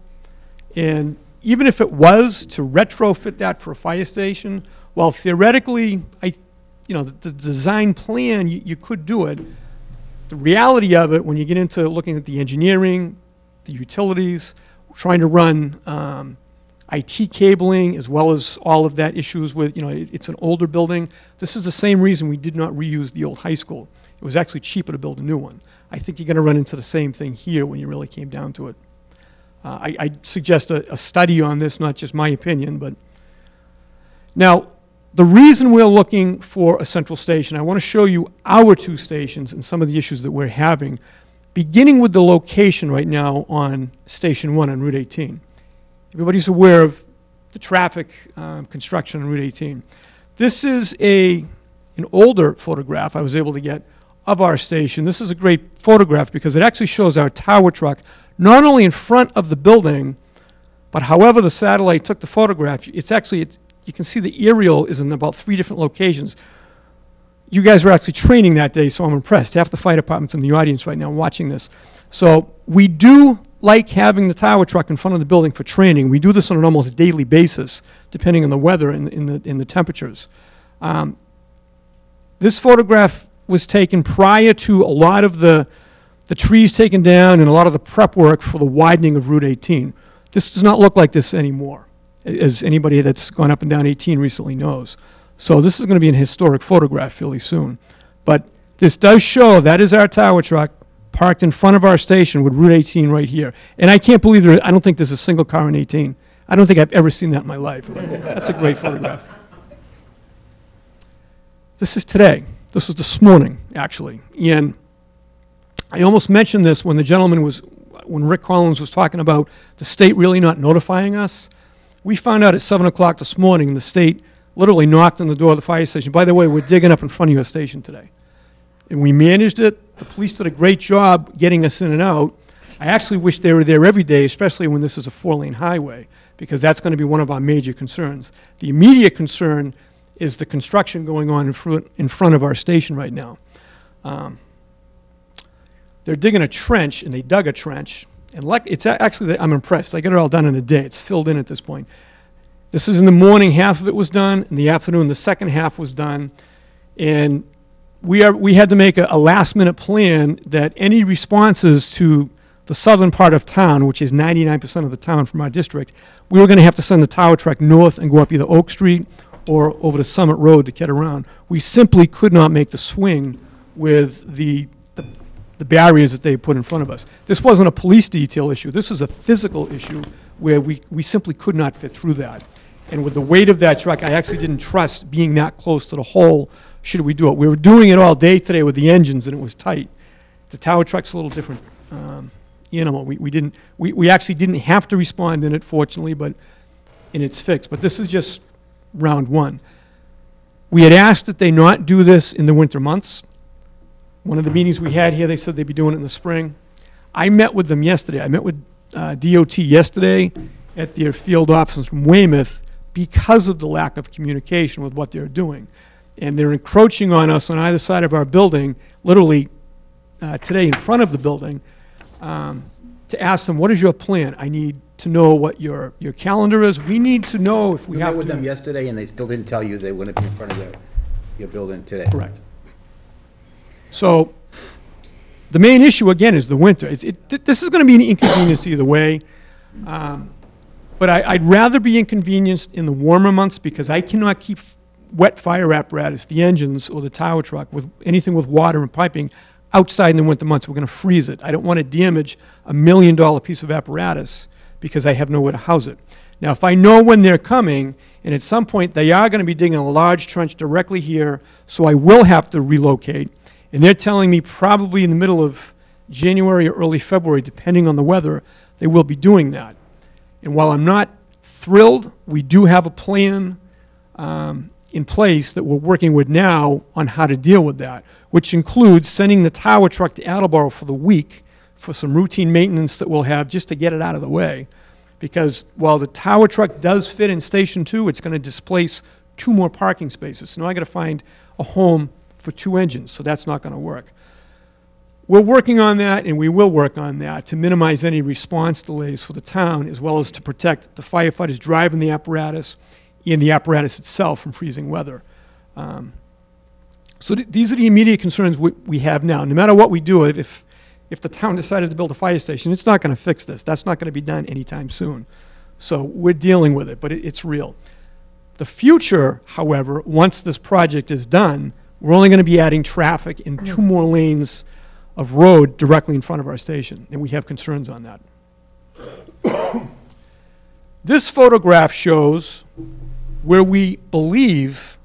and even if it was to retrofit that for a fire station, while theoretically, the design plan, you could do it, the reality of it, when you get into looking at the engineering, the utilities, trying to run IT cabling, as well as all of that issues with, it's an older building. This is the same reason we did not reuse the old high school. It was actually cheaper to build a new one. I think you're going to run into the same thing here when you really came down to it. I suggest a study on this, not just my opinion, but now, the reason we're looking for a central station, I want to show you our two stations and some of the issues that we're having, beginning with the location right now on Station 1 on Route 18. Everybody's aware of the traffic construction on Route 18. This is an older photograph I was able to get of our station. This is a great photograph because it actually shows our tower truck not only in front of the building, but however the satellite took the photograph, you can see the aerial is in about 3 different locations. You guys were actually training that day, so I'm impressed. Half the fire department's in the audience right now watching this. So we do like having the tower truck in front of the building for training. We do this on an almost daily basis, depending on the weather and in the temperatures. This photograph was taken prior to a lot of the trees taken down and a lot of the prep work for the widening of Route 18. This does not look like this anymore, as anybody that's gone up and down 18 recently knows. So this is going to be an historic photograph fairly soon. But this does show that is our tower truck parked in front of our station with Route 18 right here. And I can't believe I don't think there's a single car in 18. I don't think I've ever seen that in my life. But that's a great photograph. This is today. This was this morning, actually. And I almost mentioned this when when Rick Collins was talking about the state really not notifying us. We found out at 7 o'clock this morning, the state literally knocked on the door of the fire station. By the way, we're digging up in front of your station today. And we managed it. The police did a great job getting us in and out. I actually wish they were there every day, especially when this is a 4-lane highway, because that's going to be one of our major concerns. The immediate concern is the construction going on in front of our station right now. They're digging a trench, and they dug a trench. And it's actually, I'm impressed. I got it all done in a day. It's filled in at this point. This is in the morning, half of it was done. In the afternoon, the second half was done. And we had to make a last-minute plan that any responses to the southern part of town, which is 99% of the town from our district, we were going to have to send the tower truck north and go up either Oak Street or over to Summit Road to get around. We simply could not make the swing with the barriers that they put in front of us. This wasn't a police detail issue. This is a physical issue where we simply could not fit through that. And with the weight of that truck, I actually didn't trust being that close to the hole should we do it. We were doing it all day today with the engines, and it was tight. The tower truck's a little different animal. We actually didn't have to respond in it, fortunately, and it's fixed. But this is just round one. We had asked that they not do this in the winter months. One of the meetings we had here, they said they'd be doing it in the spring. I met with them yesterday. I met with DOT yesterday at their field offices from Weymouth because of the lack of communication with what they're doing. And they're encroaching on us on either side of our building, literally today in front of the building, to ask them, what is your plan? I need to know what your calendar is. We need to know if we have to. You met with them yesterday, and they still didn't tell you they wouldn't be in front of your building today? Correct. So the main issue, again, is the winter. This is going to be an inconvenience either way. But I'd rather be inconvenienced in the warmer months because I cannot keep wet fire apparatus, the engines or the tower truck, with anything with water and piping outside in the winter months. We're going to freeze it. I don't want to damage a $1 million piece of apparatus because I have nowhere to house it. Now, if I know when they're coming, and at some point they are going to be digging a large trench directly here, so I will have to relocate, and they're telling me probably in the middle of January or early February, depending on the weather, they will be doing that. And while I'm not thrilled, we do have a plan in place that we're working with now on how to deal with that, which includes sending the tower truck to Attleboro for the week for some routine maintenance that we'll have just to get it out of the way. Because while the tower truck does fit in Station 2, it's going to displace 2 more parking spaces. So now I got to find a home for 2 engines, so that's not going to work. We're working on that, and we will work on that to minimize any response delays for the town, as well as to protect the firefighters driving the apparatus and the apparatus itself from freezing weather. So these are the immediate concerns we have now. No matter what we do, if the town decided to build a fire station, it's not going to fix this. That's not going to be done anytime soon. So we're dealing with it, but it's real. The future, however, once this project is done, we're only going to be adding traffic in 2 more lanes of road directly in front of our station, and we have concerns on that. This photograph shows where we believe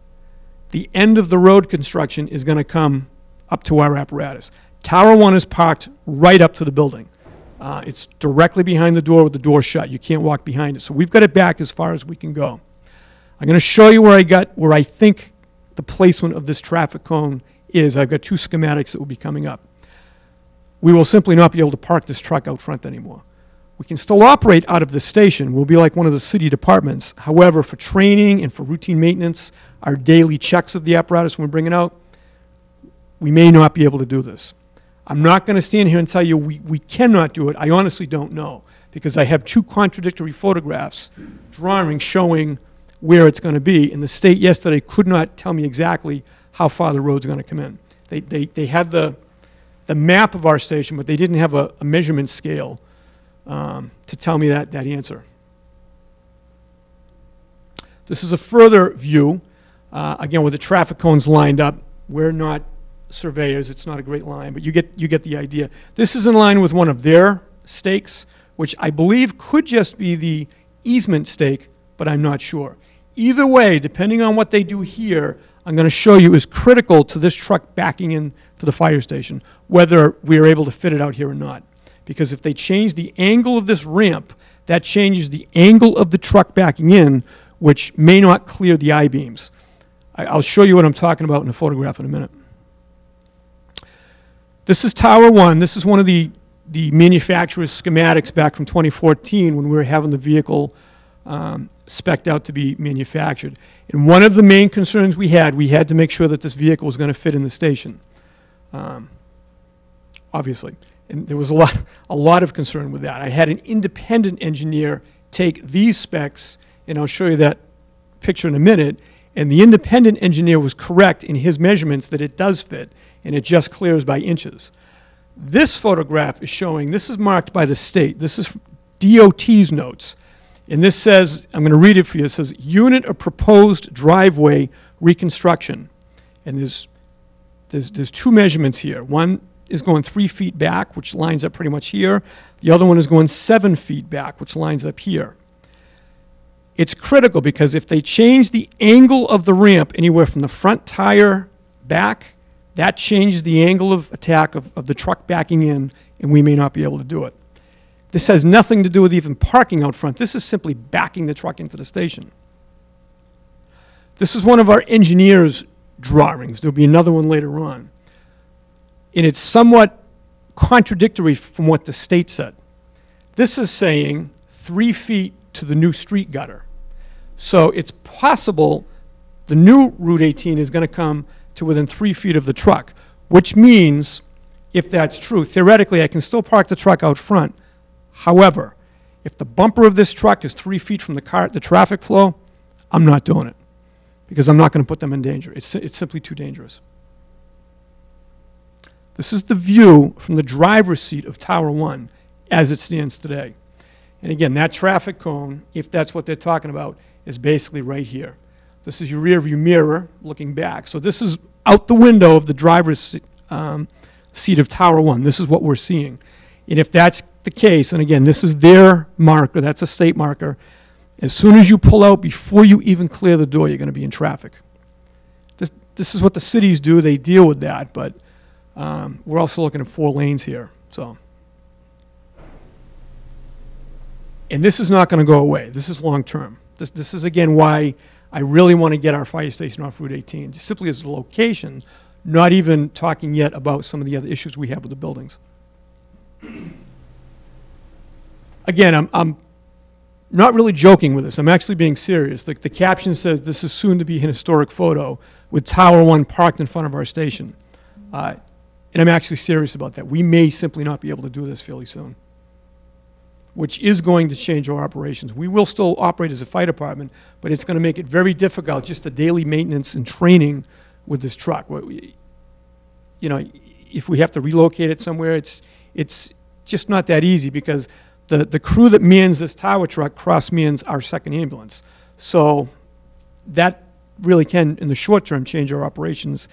the end of the road construction is going to come up to our apparatus. Tower 1 is parked right up to the building. It's directly behind the door with the door shut. You can't walk behind it. So we've got it back as far as we can go. I'm going to show you where I think the placement of this traffic cone is. I've got 2 schematics that will be coming up. we will simply not be able to park this truck out front anymore. We can still operate out of the station. We'll be like one of the city departments. However, for training and for routine maintenance, our daily checks of the apparatus when we bring it out, we may not be able to do this. I'm not going to stand here and tell you we cannot do it. I honestly don't know, because I have two contradictory photographs, drawings showing where it's going to be, and the state yesterday could not tell me exactly how far the road's going to come in. They had the map of our station, but they didn't have a measurement scale to tell me that answer. This is a further view, again, with the traffic cones lined up. We're not surveyors, it's not a great line, but you get the idea. This is in line with one of their stakes, which I believe could just be the easement stake, but I'm not sure. Either way, depending on what they do here, I'm going to show you is critical to this truck backing in to the fire station, whether we are able to fit it out here or not. Because if they change the angle of this ramp, that changes the angle of the truck backing in, which may not clear the I-beams. I'll show you what I'm talking about in a photograph in a minute. This is Tower 1. This is one of the manufacturer's schematics back from 2014 when we were having the vehicle spec'd out to be manufactured. And one of the main concerns we had to make sure that this vehicle was going to fit in the station, obviously. And there was a lot of concern with that. I had an independent engineer take these specs, and I'll show you that picture in a minute, and the independent engineer was correct in his measurements that it does fit, and it just clears by inches. This photograph is showing, this is marked by the state. This is DOT's notes. And this says, I'm going to read it for you, it says, unit of proposed driveway reconstruction. And there's two measurements here. One is going 3 feet back, which lines up pretty much here. The other one is going 7 feet back, which lines up here. It's critical because if they change the angle of the ramp anywhere from the front tire back, that changes the angle of attack of the truck backing in, and we may not be able to do it. This has nothing to do with even parking out front. This is simply backing the truck into the station. This is one of our engineer's drawings. There'll be another one later on. And it's somewhat contradictory from what the state said. This is saying 3 feet to the new street gutter. So it's possible the new Route 18 is going to come to within 3 feet of the truck, which means, if that's true, theoretically I can still park the truck out front. However, if the bumper of this truck is 3 feet from the traffic flow, I'm not doing it because I'm not going to put them in danger. It's simply too dangerous. This is the view from the driver's seat of Tower 1 as it stands today. And again, that traffic cone, if that's what they're talking about, is basically right here. This is your rear view mirror looking back. So this is out the window of the driver's seat of Tower 1. This is what we're seeing. And if that's the case, and again, this is their marker, that's a state marker, as soon as you pull out, before you even clear the door, you're going to be in traffic. This is what the cities do. They deal with that, but we're also looking at 4 lanes here. So, and this is not going to go away. This is long term. This is, again, why I really want to get our fire station off Route 18, just simply as a location, not even talking yet about some of the other issues we have with the buildings. Again, I'm not really joking with this. I'm actually being serious. The caption says, this is soon to be an historic photo with Tower 1 parked in front of our station. And I'm actually serious about that. We may simply not be able to do this fairly soon, which is going to change our operations. We will still operate as a fire department, but it's going to make it very difficult, just the daily maintenance and training with this truck. You know, if we have to relocate it somewhere, it's just not that easy because the crew that mans this tower truck cross-mans our second ambulance. So that really can, in the short term, change our operations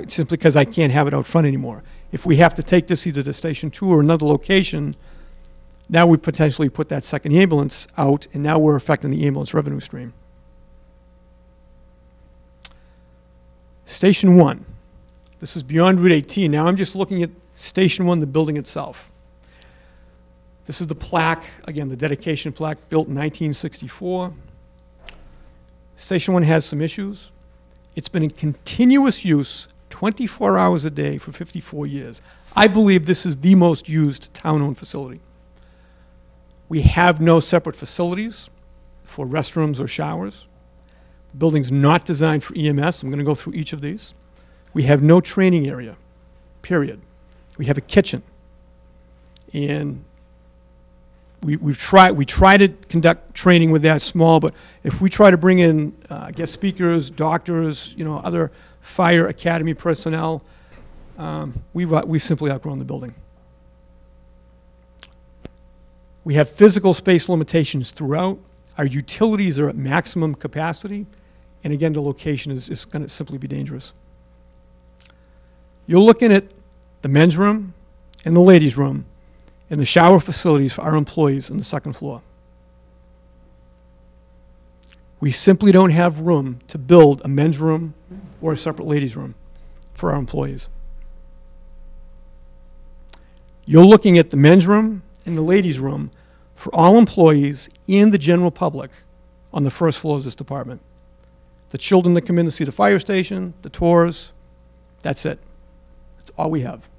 simply because I can't have it out front anymore. If we have to take this either to Station 2 or another location, now we potentially put that second ambulance out, and now we're affecting the ambulance revenue stream. Station 1. This is beyond Route 18. Now I'm just looking at Station 1, the building itself. This is the plaque, again, the dedication plaque, built in 1964. Station 1 has some issues. It's been in continuous use 24 hours a day for 54 years. I believe this is the most used town-owned facility. We have no separate facilities for restrooms or showers. The building's not designed for EMS. I'm going to go through each of these. We have no training area, period. We have a kitchen. And we try to conduct training with that small, but if we try to bring in guest speakers, doctors, other fire academy personnel, we've simply outgrown the building. We have physical space limitations throughout. Our utilities are at maximum capacity, and again, the location is going to simply be dangerous. You're looking at the men's room and the ladies' room and the shower facilities for our employees on the second floor. We simply don't have room to build a men's room or a separate ladies' room for our employees. You're looking at the men's room and the ladies' room for all employees and the general public on the first floor of this department. The children that come in to see the fire station, the tours, that's it. That's all we have.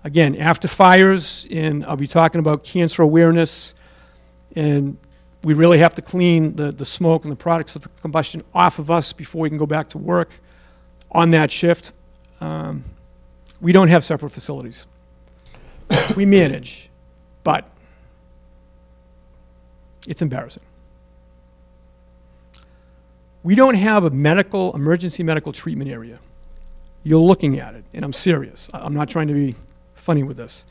Again, after fires, and I'll be talking about cancer awareness, and we really have to clean the smoke and the products of combustion off of us before we can go back to work on that shift. We don't have separate facilities. We manage, but it's embarrassing. We don't have a emergency medical treatment area. You're looking at it, and I'm serious. I'm not trying to be funny with this.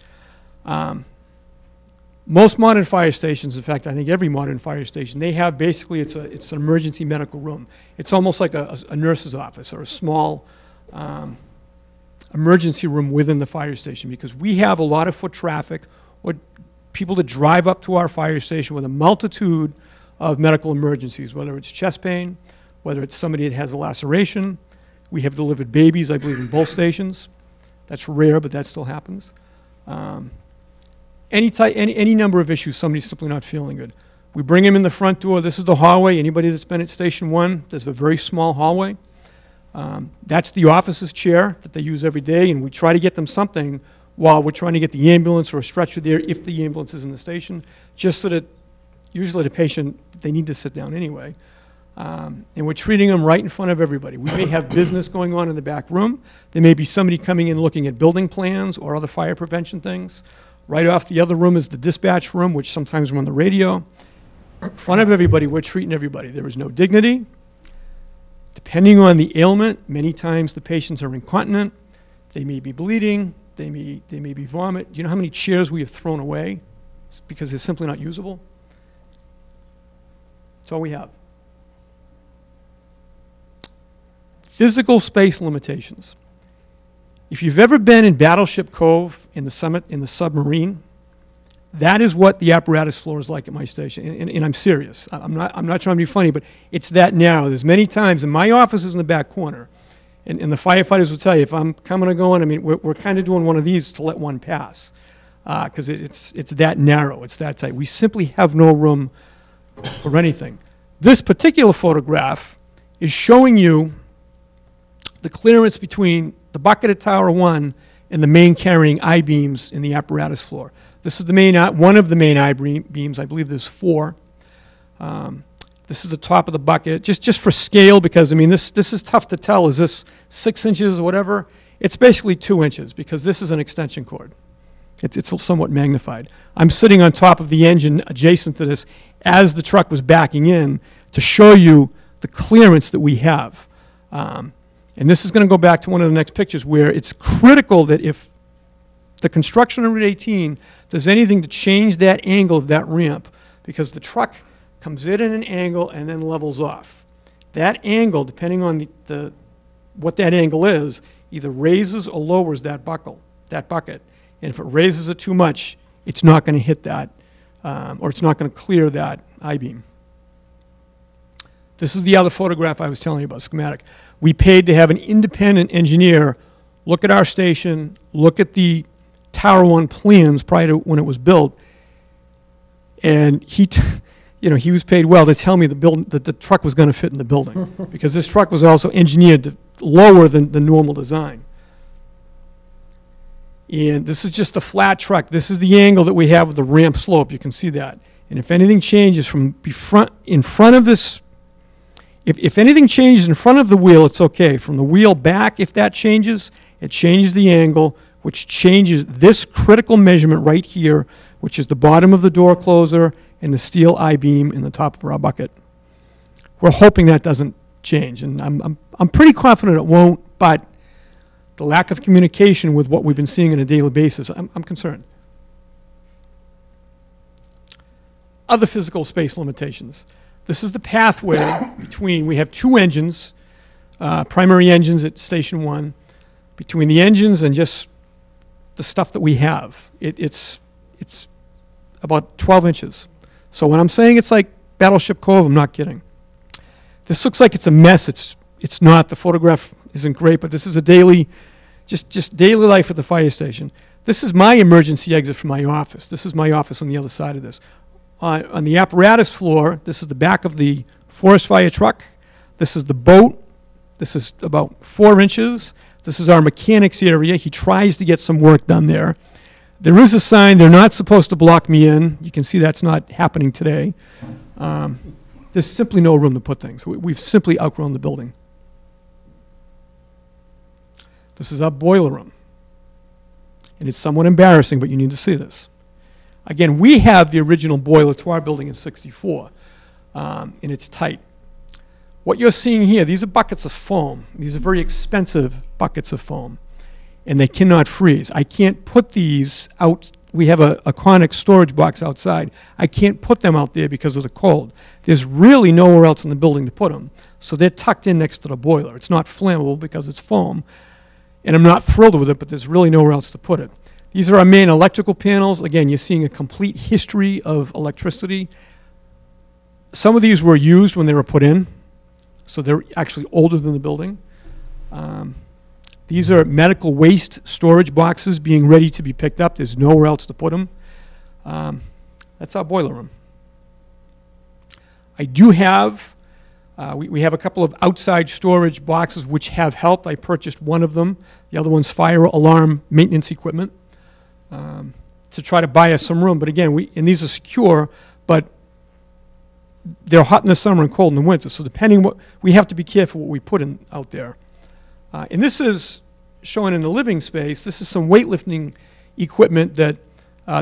Most modern fire stations, in fact, I think every modern fire station, they have basically, it's an emergency medical room. It's almost like a nurse's office or a small emergency room within the fire station, because we have a lot of foot traffic or people that drive up to our fire station with a multitude of medical emergencies, whether it's chest pain, whether it's somebody that has a laceration. We have delivered babies, I believe, in both stations. That's rare, but that still happens. Any number of issues, somebody's simply not feeling good. We bring them in the front door. This is the hallway. Anybody that's been at Station 1, there's a very small hallway. That's the officer's chair that they use every day, and we try to get them something while we're trying to get the ambulance or a stretcher there if the ambulance is in the station, just so that usually the patient, they need to sit down anyway. And we're treating them right in front of everybody. We may have business going on in the back room. There may be somebody coming in looking at building plans or other fire prevention things. Right off the other room is the dispatch room, which sometimes we're on the radio. In front of everybody, we're treating everybody. There is no dignity. Depending on the ailment, many times the patients are incontinent. They may be bleeding. They may be vomit. Do you know how many chairs we have thrown away? It's because they're simply not usable. That's all we have. Physical space limitations. If you've ever been in Battleship Cove in the submarine, that is what the apparatus floor is like at my station. And I'm serious. I'm not trying to be funny, but it's that narrow. There's many times, and my office is in the back corner, and the firefighters will tell you, if I'm coming or going, I mean, we're kind of doing one of these to let one pass, because it's that narrow, it's that tight. We simply have no room for anything. This particular photograph is showing you the clearance between the bucket at Tower 1 and the main carrying I-beams in the apparatus floor. This is the main, one of the main I-beams. I believe there's 4. This is the top of the bucket, just for scale, because, I mean, this is tough to tell. Is this 6 inches or whatever? It's basically 2 inches, because this is an extension cord. It's somewhat magnified. I'm sitting on top of the engine adjacent to this as the truck was backing in to show you the clearance that we have. And this is going to go back to one of the next pictures, where it's critical that if the construction on Route 18 does anything to change that angle of that ramp, because the truck comes in at an angle and then levels off. That angle, depending on what that angle is, either raises or lowers that bucket. And if it raises it too much, it's not going to hit that, or it's not going to clear that I-beam. This is the other photograph I was telling you about, schematic. We paid to have an independent engineer look at our station, look at the Tower 1 plans prior to when it was built, and he he was paid well to tell me that the truck was going to fit in the building, because this truck was also engineered lower than the normal design. And this is just a flat truck. This is the angle that we have with the ramp slope. You can see that. And if anything changes in front of this, if anything changes in front of the wheel, it's okay. From the wheel back, if that changes, it changes the angle, which changes this critical measurement right here, which is the bottom of the door closer and the steel I-beam in the top of our bucket. We're hoping that doesn't change, and I'm pretty confident it won't, but the lack of communication with what we've been seeing on a daily basis, I'm concerned. Other physical space limitations. This is the pathway between, we have two engines, primary engines at Station 1, between the engines and just the stuff that we have. It's about 12 inches. So when I'm saying it's like Battleship Cove, I'm not kidding. This looks like it's a mess. It's not. The photograph isn't great, but this is a daily, just daily life at the fire station. This is my emergency exit from my office. This is my office on the other side of this. On the apparatus floor, this is the back of the forest fire truck. This is the boat. This is about 4 inches. This is our mechanics area. He tries to get some work done there. There is a sign, they're not supposed to block me in. You can see that's not happening today. There's simply no room to put things. We've simply outgrown the building. This is our boiler room. And it's somewhat embarrassing, but you need to see this. Again, we have the original boiler to our building in '64, and it's tight. What you're seeing here, these are buckets of foam. These are very expensive buckets of foam, and they cannot freeze. I can't put these out. We have a conic storage box outside. I can't put them out there because of the cold. There's really nowhere else in the building to put them, so they're tucked in next to the boiler. It's not flammable because it's foam, and I'm not thrilled with it, but there's really nowhere else to put it. These are our main electrical panels. Again, you're seeing a complete history of electricity. Some of these were used when they were put in, so they're actually older than the building. These are medical waste storage boxes being ready to be picked up. There's nowhere else to put them. That's our boiler room. I do have, we have a couple of outside storage boxes which have helped. I purchased one of them. The other one's fire alarm maintenance equipment to try to buy us some room. But again, and these are secure, but they're hot in the summer and cold in the winter. So depending what, we have to be careful what we put in out there. And this is shown in the living space. This is some weightlifting equipment that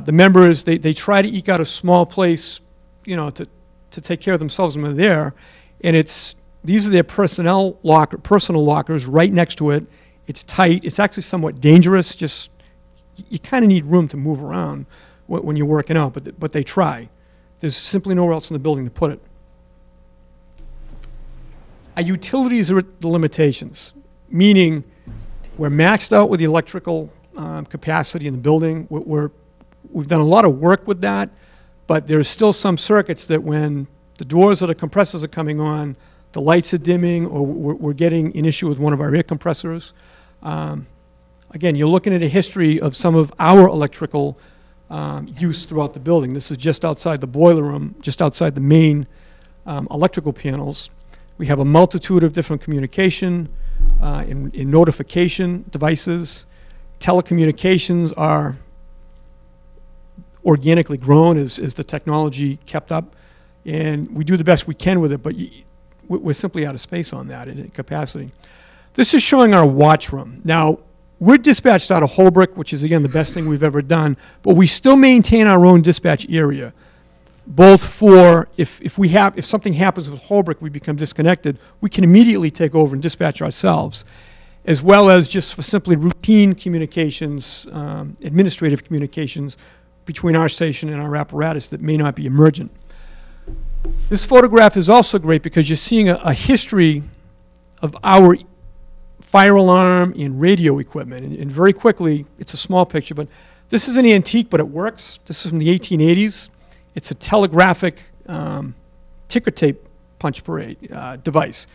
the members, they try to eke out a small place, to take care of themselves when they're there. And these are their personal lockers right next to it. It's tight. It's actually somewhat dangerous. Just, you kind of need room to move around when you're working out, but they try. There's simply nowhere else in the building to put it. Our utilities are at the limitations, meaning we're maxed out with the electrical capacity in the building. We've done a lot of work with that, but there's still some circuits that when the doors or the compressors are coming on, the lights are dimming, or we're getting an issue with one of our air compressors. Again, you're looking at a history of some of our electrical use throughout the building. This is just outside the boiler room, just outside the main electrical panels. We have a multitude of different communication and notification devices. Telecommunications are organically grown as the technology kept up, and we do the best we can with it, but we're simply out of space on that in capacity. This is showing our watch room. Now, we're dispatched out of Holbrook, which is, again, the best thing we've ever done, but we still maintain our own dispatch area, both for if something happens with Holbrook, we become disconnected, we can immediately take over and dispatch ourselves, as well as just for simply routine communications, administrative communications between our station and our apparatus that may not be emergent. This photograph is also great because you're seeing a history of our fire alarm and radio equipment. And very quickly, it's a small picture, but this is an antique, but it works. This is from the 1880s. It's a telegraphic ticker tape punch parade device.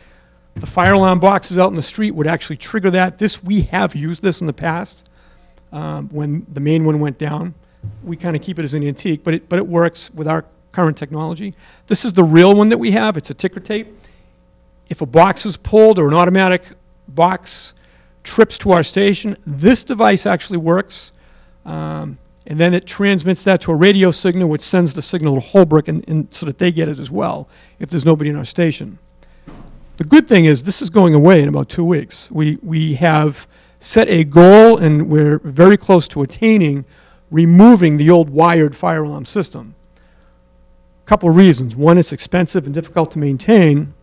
The fire alarm boxes out in the street would actually trigger that. We have used this in the past when the main one went down. We kind of keep it as an antique, but it works with our current technology. This is the real one that we have. It's a ticker tape. If a box is pulled or an automatic box trips to our station, this device actually works. And then it transmits that to a radio signal, which sends the signal to Holbrook and so that they get it as well if there's nobody in our station. The good thing is this is going away in about 2 weeks. We have set a goal, and we're very close to attaining removing the old wired fire alarm system. A couple of reasons. One, it's expensive and difficult to maintain.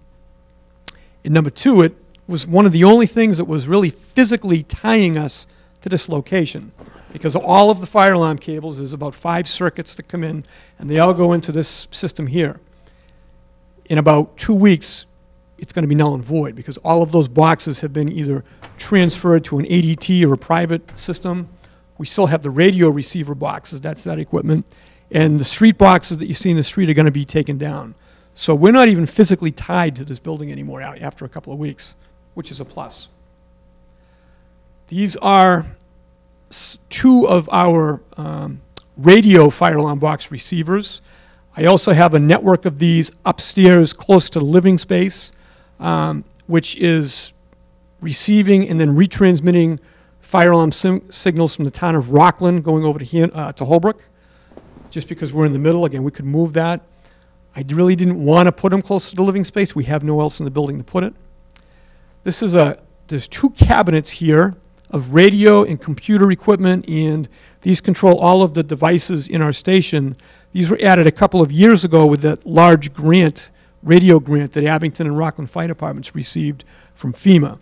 And number two, it was one of the only things that was really physically tying us to this location. Because all of the fire alarm cables, there's about 5 circuits that come in, and they all go into this system here. In about 2 weeks, it's going to be null and void, because all of those boxes have been either transferred to an ADT or a private system. We still have the radio receiver boxes, that's that equipment, and the street boxes that you see in the street are going to be taken down. So we're not even physically tied to this building anymore after a couple of weeks, which is a plus. These are 2 of our radio fire alarm box receivers. I also have a network of these upstairs close to the living space, which is receiving and then retransmitting fire alarm signals from the town of Rockland going over to Holbrook. Just because we're in the middle, again, we could move that. I really didn't want to put them close to the living space. We have nowhere else in the building to put it. There's 2 cabinets here of radio and computer equipment, and these control all of the devices in our station. These were added a couple of years ago with that large grant, radio grant, that Abington and Rockland Fire Departments received from FEMA.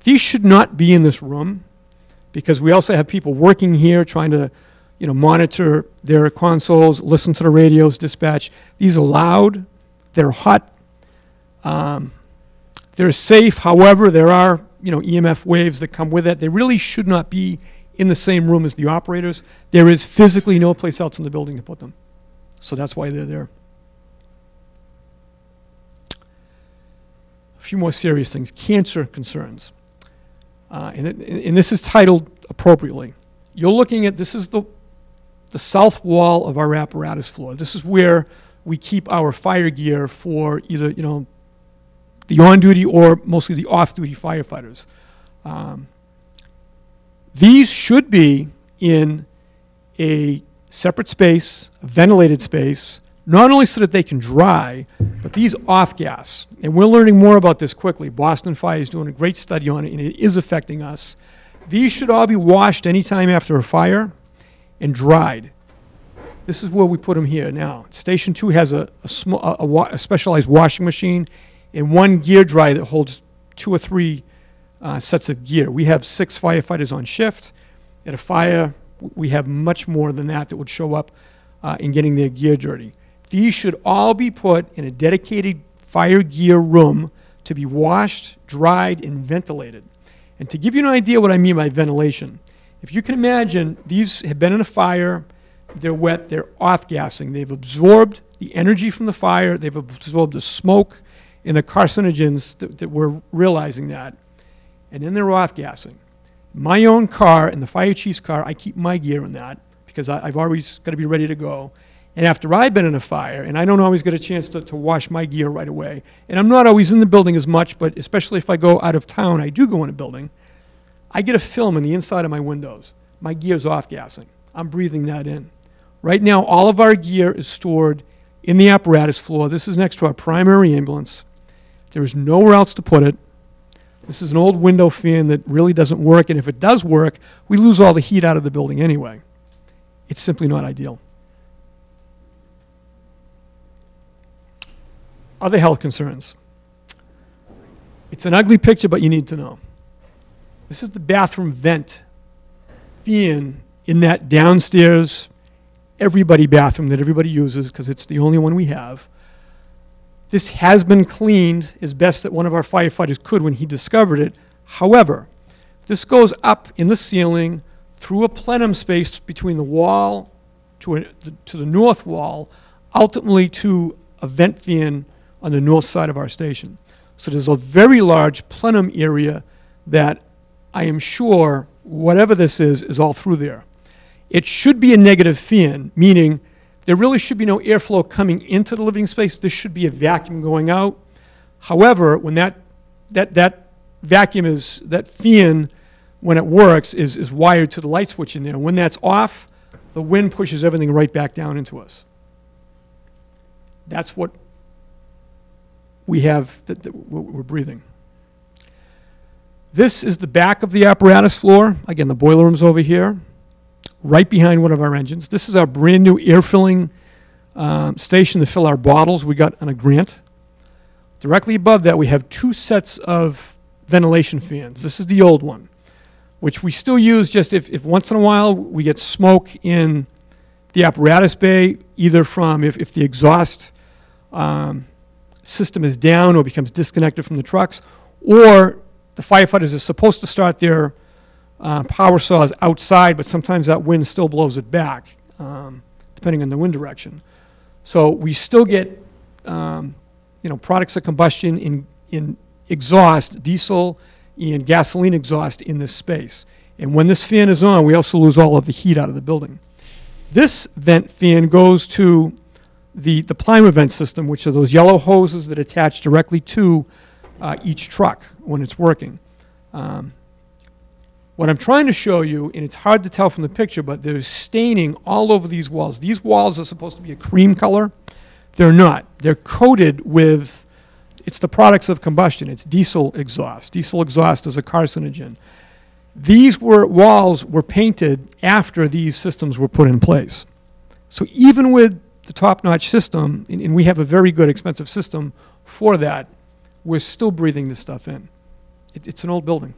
These should not be in this room, because we also have people working here trying to monitor their consoles, listen to the radios, dispatch. These are loud, they're hot, they're safe. However, there are EMF waves that come with it. They really should not be in the same room as the operators. There is physically no place else in the building to put them. So that's why they're there. A few more serious things. Cancer concerns. And this is titled appropriately. You're looking at, this is the south wall of our apparatus floor. This is where we keep our fire gear for either, the on-duty or mostly the off-duty firefighters. These should be in a separate space, a ventilated space, not only so that they can dry, but these off-gas. And we're learning more about this quickly. Boston Fire is doing a great study on it, and it is affecting us. These should all be washed anytime after a fire and dried. This is where we put them here now. Station 2 has a specialized washing machine and 1 gear dryer that holds 2 or 3 sets of gear. We have 6 firefighters on shift. At a fire, we have much more than that would show up in getting their gear dirty. These should all be put in a dedicated fire gear room to be washed, dried, and ventilated. And to give you an idea what I mean by ventilation, if you can imagine, these have been in a fire, they're wet, they're off-gassing. They've absorbed the energy from the fire, they've absorbed the smoke and the carcinogens that we're realizing that, and then they're off-gassing. My own car and the fire chief's car, I keep my gear in that because I've always got to be ready to go. And after I've been in a fire, and I don't always get a chance to wash my gear right away, and I'm not always in the building as much, but especially if I go out of town, I do go in a building, I get a film in the inside of my windows. My gear's off-gassing. I'm breathing that in. Right now, all of our gear is stored in the apparatus floor. This is next to our primary ambulance. There is nowhere else to put it. This is an old window fan that really doesn't work, and if it does work, we lose all the heat out of the building anyway. It's simply not ideal. Other health concerns. It's an ugly picture, but you need to know. This is the bathroom vent fan in that downstairs everybody bathroom that everybody uses because it's the only one we have. This has been cleaned as best that one of our firefighters could when he discovered it. However, this goes up in the ceiling through a plenum space between the wall to the north wall, ultimately to a vent fan on the north side of our station. So there's a very large plenum area that I am sure, whatever this is all through there. It should be a negative fan, meaning there really should be no airflow coming into the living space. This should be a vacuum going out. However, when that vacuum is, that fan, when it works, is wired to the light switch in there. When that's off, the wind pushes everything right back down into us. That's what we have, that we're breathing. This is the back of the apparatus floor. Again, the boiler room's over here, right behind one of our engines. This is our brand-new air filling station to fill our bottles we got on a grant. Directly above that, we have 2 sets of ventilation fans. This is the old one, which we still use just if once in a while we get smoke in the apparatus bay, either from if the exhaust system is down or becomes disconnected from the trucks, or the firefighters are supposed to start their power saws outside, but sometimes that wind still blows it back, depending on the wind direction. So we still get products of combustion in exhaust, diesel and gasoline exhaust in this space. And when this fan is on, we also lose all of the heat out of the building. This vent fan goes to the Plyma vent system, which are those yellow hoses that attach directly to each truck when it's working. What I'm trying to show you, and it's hard to tell from the picture, but there's staining all over these walls. These walls are supposed to be a cream color. They're not. They're coated with, it's the products of combustion. It's diesel exhaust. Diesel exhaust is a carcinogen. These walls were painted after these systems were put in place. So even with the top-notch system, and we have a very good expensive system for that, we're still breathing this stuff in. It's an old building.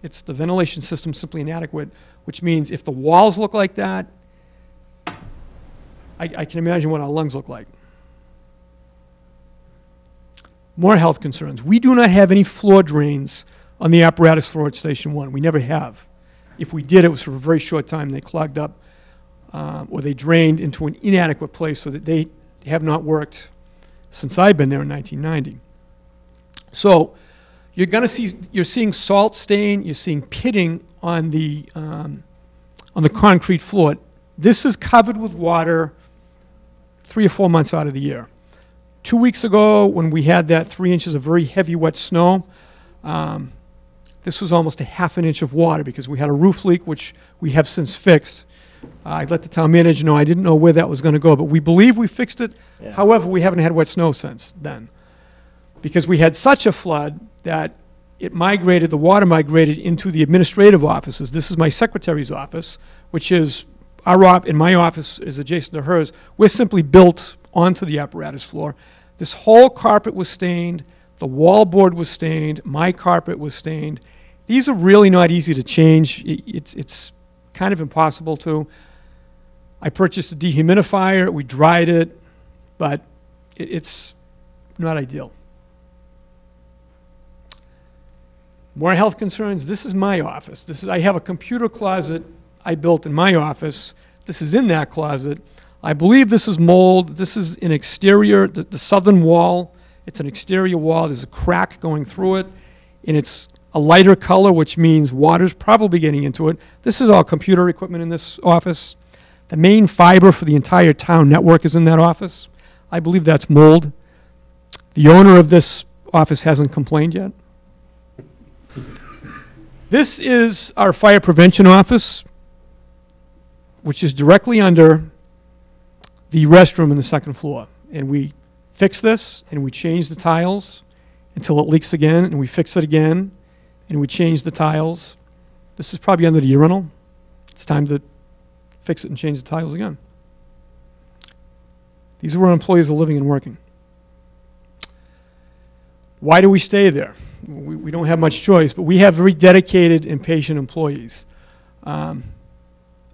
It's the ventilation system simply inadequate, which means if the walls look like that, I can imagine what our lungs look like. More health concerns. We do not have any floor drains on the apparatus floor at Station 1. We never have. If we did, it was for a very short time. They clogged up or they drained into an inadequate place, so that they have not worked since I've been there in 1990. So you're seeing salt stain, you're seeing pitting on the concrete floor. This is covered with water 3 or 4 months out of the year. 2 weeks ago, when we had that 3 inches of very heavy wet snow, this was almost a ½ an inch of water because we had a roof leak, which we have since fixed. I let the town manager know. I didn't know where that was going to go, but we believe we fixed it. Yeah. However, we haven't had wet snow since then because we had such a flood that it migrated, the water migrated into the administrative offices. This is my secretary's office, which is and my office is adjacent to hers. We're simply built onto the apparatus floor. This whole carpet was stained. The wall board was stained. My carpet was stained. These are really not easy to change. It's kind of impossible to. I purchased a dehumidifier. We dried it, but it's not ideal. More health concerns. This is my office. I have a computer closet I built in my office. This is in that closet. I believe this is mold. This is an exterior, the southern wall. It's an exterior wall. There's a crack going through it, and it's a lighter color, which means water's probably getting into it. This is all computer equipment in this office. The main fiber for the entire town network is in that office. I believe that's mold. The owner of this office hasn't complained yet. This is our fire prevention office, which is directly under the restroom in the second floor. And we fix this, and we change the tiles until it leaks again, and we fix it again, and we change the tiles. This is probably under the urinal. It's time to fix it and change the tiles again. These are where employees are living and working. Why do we stay there? We don't have much choice, but we have very dedicated and patient employees.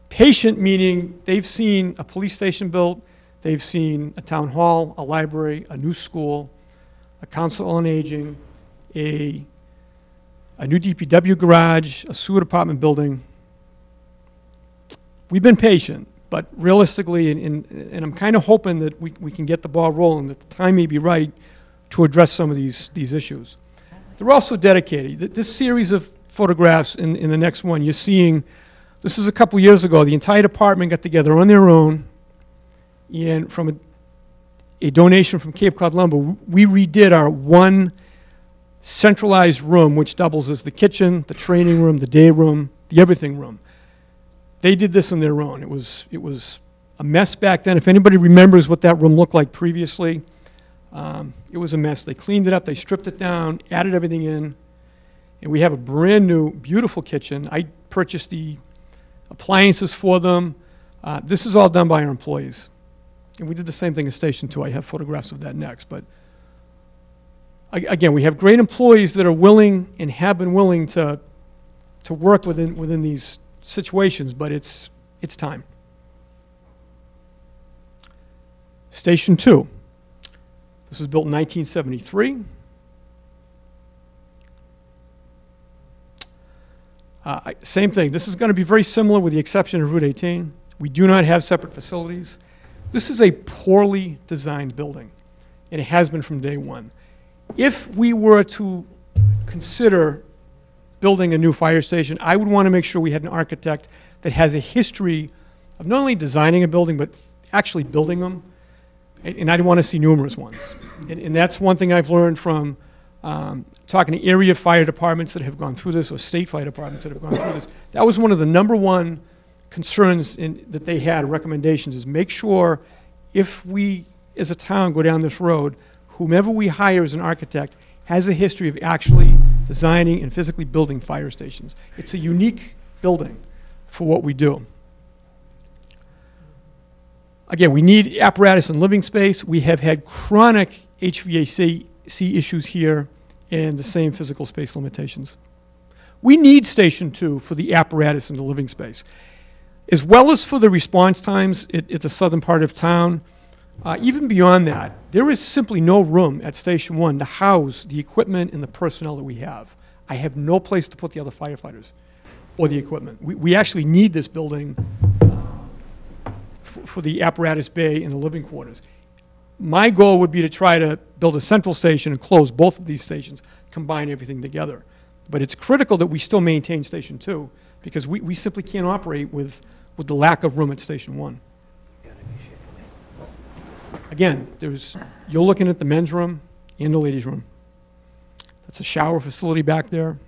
Patient meaning they've seen a police station built, they've seen a town hall, a library, a new school, a council on aging, a new DPW garage, a sewer department building. We've been patient, but realistically, and I'm kind of hoping that we can get the ball rolling, that the time may be right to address some of these issues. They're also dedicated. This series of photographs in the next one, you're seeing, this is a couple years ago, the entire department got together on their own, And from a donation from Cape Cod Lumber, we redid our one centralized room, which doubles as the kitchen, the training room, the day room, the everything room. They did this on their own. It was a mess back then. If anybody remembers what that room looked like previously, it was a mess. They cleaned it up, they stripped it down, added everything in, and we have a brand-new, beautiful kitchen. I purchased the appliances for them. This is all done by our employees. And we did the same thing in Station 2. I have photographs of that next. But again, we have great employees that are willing and have been willing to work within these situations, but it's time. Station 2. This was built in 1973. Same thing. This is going to be very similar with the exception of Route 18. We do not have separate facilities. This is a poorly designed building, and it has been from day one. If we were to consider building a new fire station, I would want to make sure we had an architect that has a history of not only designing a building, but actually building them. And I'd want to see numerous ones. And that's one thing I've learned from talking to area fire departments that have gone through this, or state fire departments that have gone through this. That was one of the #1 concerns that they had, recommendations, is make sure if we, as a town, go down this road, whomever we hire as an architect has a history of actually designing and physically building fire stations. It's a unique building for what we do. Again, we need apparatus and living space. We have had chronic HVAC issues here and the same physical space limitations. We need Station 2 for the apparatus and the living space. As well as for the response times, it's a southern part of town. Even beyond that, there is simply no room at Station 1 to house the equipment and the personnel that we have. I have no place to put the other firefighters or the equipment. We actually need this building for the apparatus bay and the living quarters. My goal would be to try to build a central station and close both of these stations, combine everything together. But it's critical that we still maintain Station 2, because we simply can't operate with the lack of room at Station 1. Again, you're looking at the men's room and the ladies' room. That's a shower facility back there.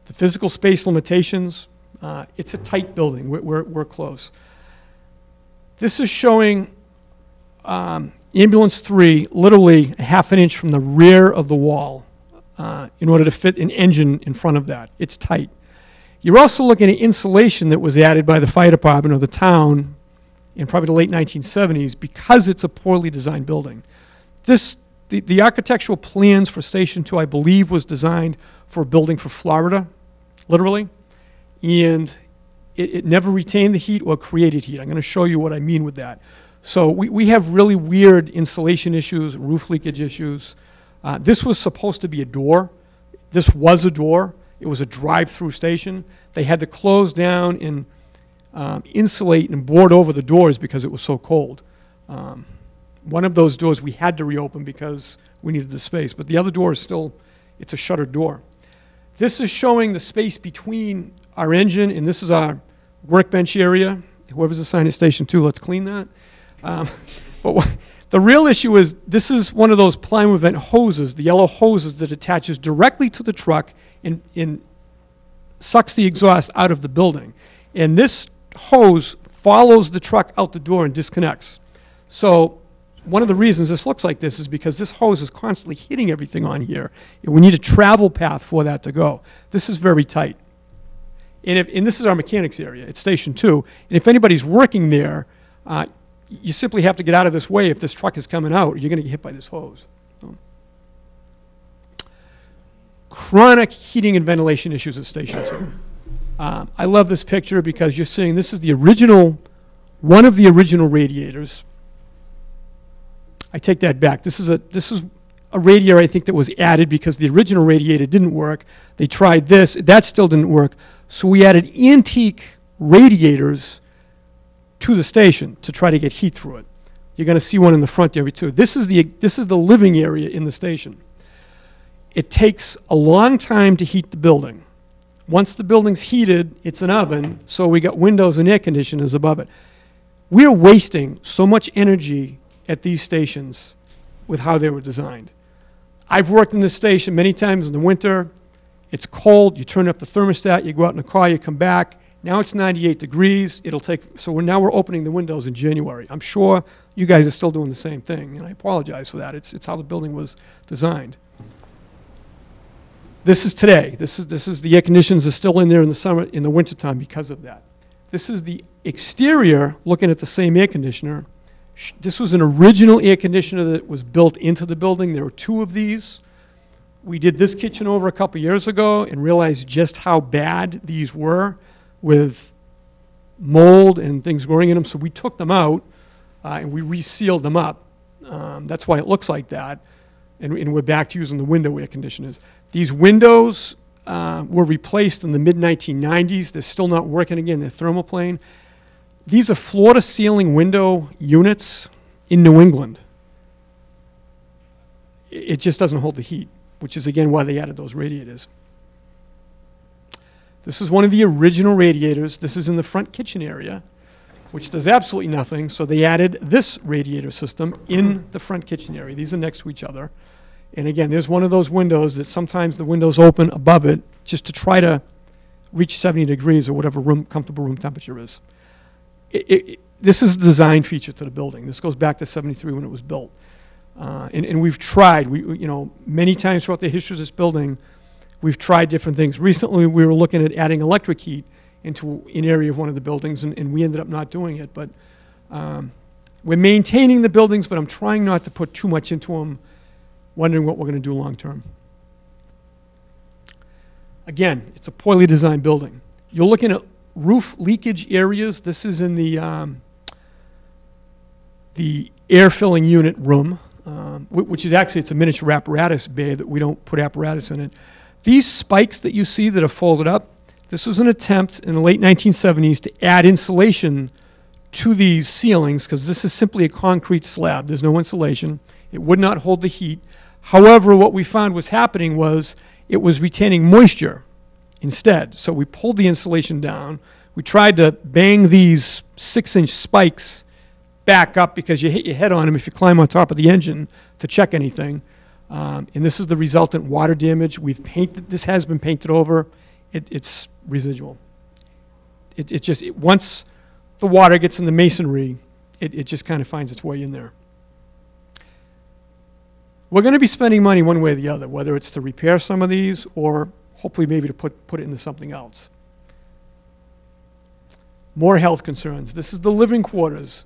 The physical space limitations, it's a tight building. We're close. This is showing ambulance 3 literally a half an inch from the rear of the wall in order to fit an engine in front of that. It's tight. You're also looking at insulation that was added by the fire department or the town in probably the late 1970s because it's a poorly designed building. The architectural plans for Station 2, I believe, was designed for a building for Florida, literally, and it never retained the heat or created heat. I'm going to show you what I mean with that. So we have really weird insulation issues, roof leakage issues. This was supposed to be a door. This was a door. It was a drive-through station. They had to close down and insulate and board over the doors because it was so cold. One of those doors we had to reopen because we needed the space, but the other door is still, it's a shuttered door. This is showing the space between our engine, and this is our workbench area. Whoever's assigned to Station 2, let's clean that. But the real issue is this is one of those Plymouth vent hoses, the yellow hoses that attaches directly to the truck and sucks the exhaust out of the building. And this hose follows the truck out the door and disconnects. So one of the reasons this looks like this is because this hose is constantly hitting everything on here. And we need a travel path for that to go. This is very tight. And this is our mechanics area. It's Station 2. And if anybody's working there, you simply have to get out of this way if this truck is coming out, or you're going to get hit by this hose. So. Chronic heating and ventilation issues at Station 2. I love this picture because you're seeing this is the original, one of the original radiators. I take that back. This is a radiator, I think, that was added because the original radiator didn't work. They tried this. That still didn't work. So we added antique radiators to the station to try to get heat through it. You're going to see one in the front area, too. This is the living area in the station. It takes a long time to heat the building. Once the building's heated, it's an oven, so we got windows and air conditioners above it. We're wasting so much energy at these stations with how they were designed. I've worked in this station many times in the winter. It's cold, you turn up the thermostat, you go out in the car, you come back. Now it's 98 degrees. Now we're opening the windows in January. I'm sure you guys are still doing the same thing, and I apologize for that. It's how the building was designed. This is today. This is the air conditioners are still in there in the summer, in the wintertime because of that. This is the exterior, looking at the same air conditioner. This was an original air conditioner that was built into the building. There were 2 of these. We did this kitchen over a couple years ago and realized just how bad these were with mold and things growing in them. So we took them out and we resealed them up. That's why it looks like that. And we're back to using the window air conditioners. These windows were replaced in the mid-1990s. They're still not working again. They're thermoplane. These are floor-to-ceiling window units in New England. It just doesn't hold the heat, which is, again, why they added those radiators. This is one of the original radiators. This is in the front kitchen area, which does absolutely nothing. So they added this radiator system in the front kitchen area. These are next to each other. And again, there's one of those windows that sometimes the windows open above it just to try to reach 70 degrees or whatever comfortable room temperature is. This is a design feature to the building. This goes back to 73 when it was built. And we've tried, many times throughout the history of this building, we've tried different things. Recently, we were looking at adding electric heat into an area of one of the buildings, and we ended up not doing it. But we're maintaining the buildings, but I'm trying not to put too much into them, wondering what we're going to do long term. Again, it's a poorly designed building. You're looking at roof leakage areas. This is in the air filling unit room, which is actually, it's a miniature apparatus bay that we don't put apparatus in it. These spikes that you see that are folded up, this was an attempt in the late 1970s to add insulation to these ceilings, because this is simply a concrete slab. There's no insulation. It would not hold the heat. However, what we found was happening was it was retaining moisture instead. So we pulled the insulation down. We tried to bang these 6-inch spikes back up because you hit your head on them if you climb on top of the engine to check anything. And this is the resultant water damage. This has been painted over. It's residual. Once the water gets in the masonry, it just kind of finds its way in there. We're going to be spending money one way or the other, whether it's to repair some of these or hopefully maybe to put it into something else. More health concerns. This is the living quarters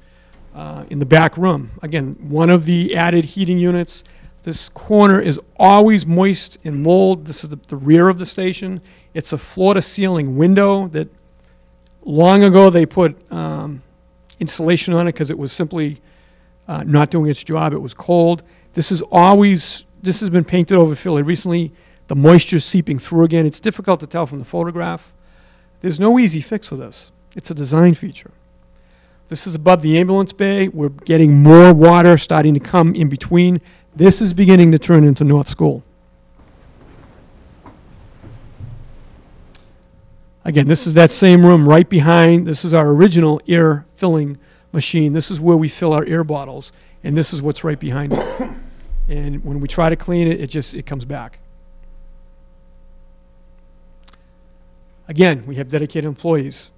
in the back room. Again, one of the added heating units. This corner is always moist and mold. This is the rear of the station. It's a floor-to-ceiling window that long ago they put insulation on it because it was simply not doing its job. It was cold. This has been painted over fairly recently. The moisture's seeping through again. It's difficult to tell from the photograph. There's no easy fix for this. It's a design feature. This is above the ambulance bay. We're getting more water starting to come in between. This is beginning to turn into North School. Again, this is that same room right behind. This is our original air filling machine. This is where we fill our air bottles, and this is what's right behind it. And when we try to clean it, it comes back. Again, we have dedicated employees.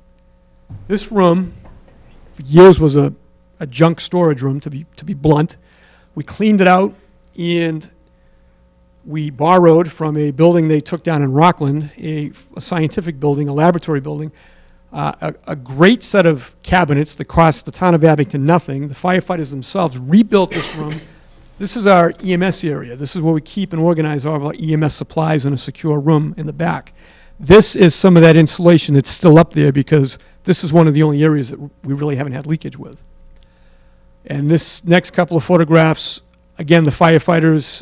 This room, for years, was a junk storage room, to be blunt. We cleaned it out, and we borrowed from a building they took down in Rockland, a scientific building, a laboratory building, a great set of cabinets that cost the town of Abington nothing. The firefighters themselves rebuilt this room. This is our EMS area. This is where we keep and organize all of our EMS supplies in a secure room in the back. This is some of that insulation that's still up there because this is one of the only areas that we really haven't had leakage with. And this next couple of photographs, again, the firefighters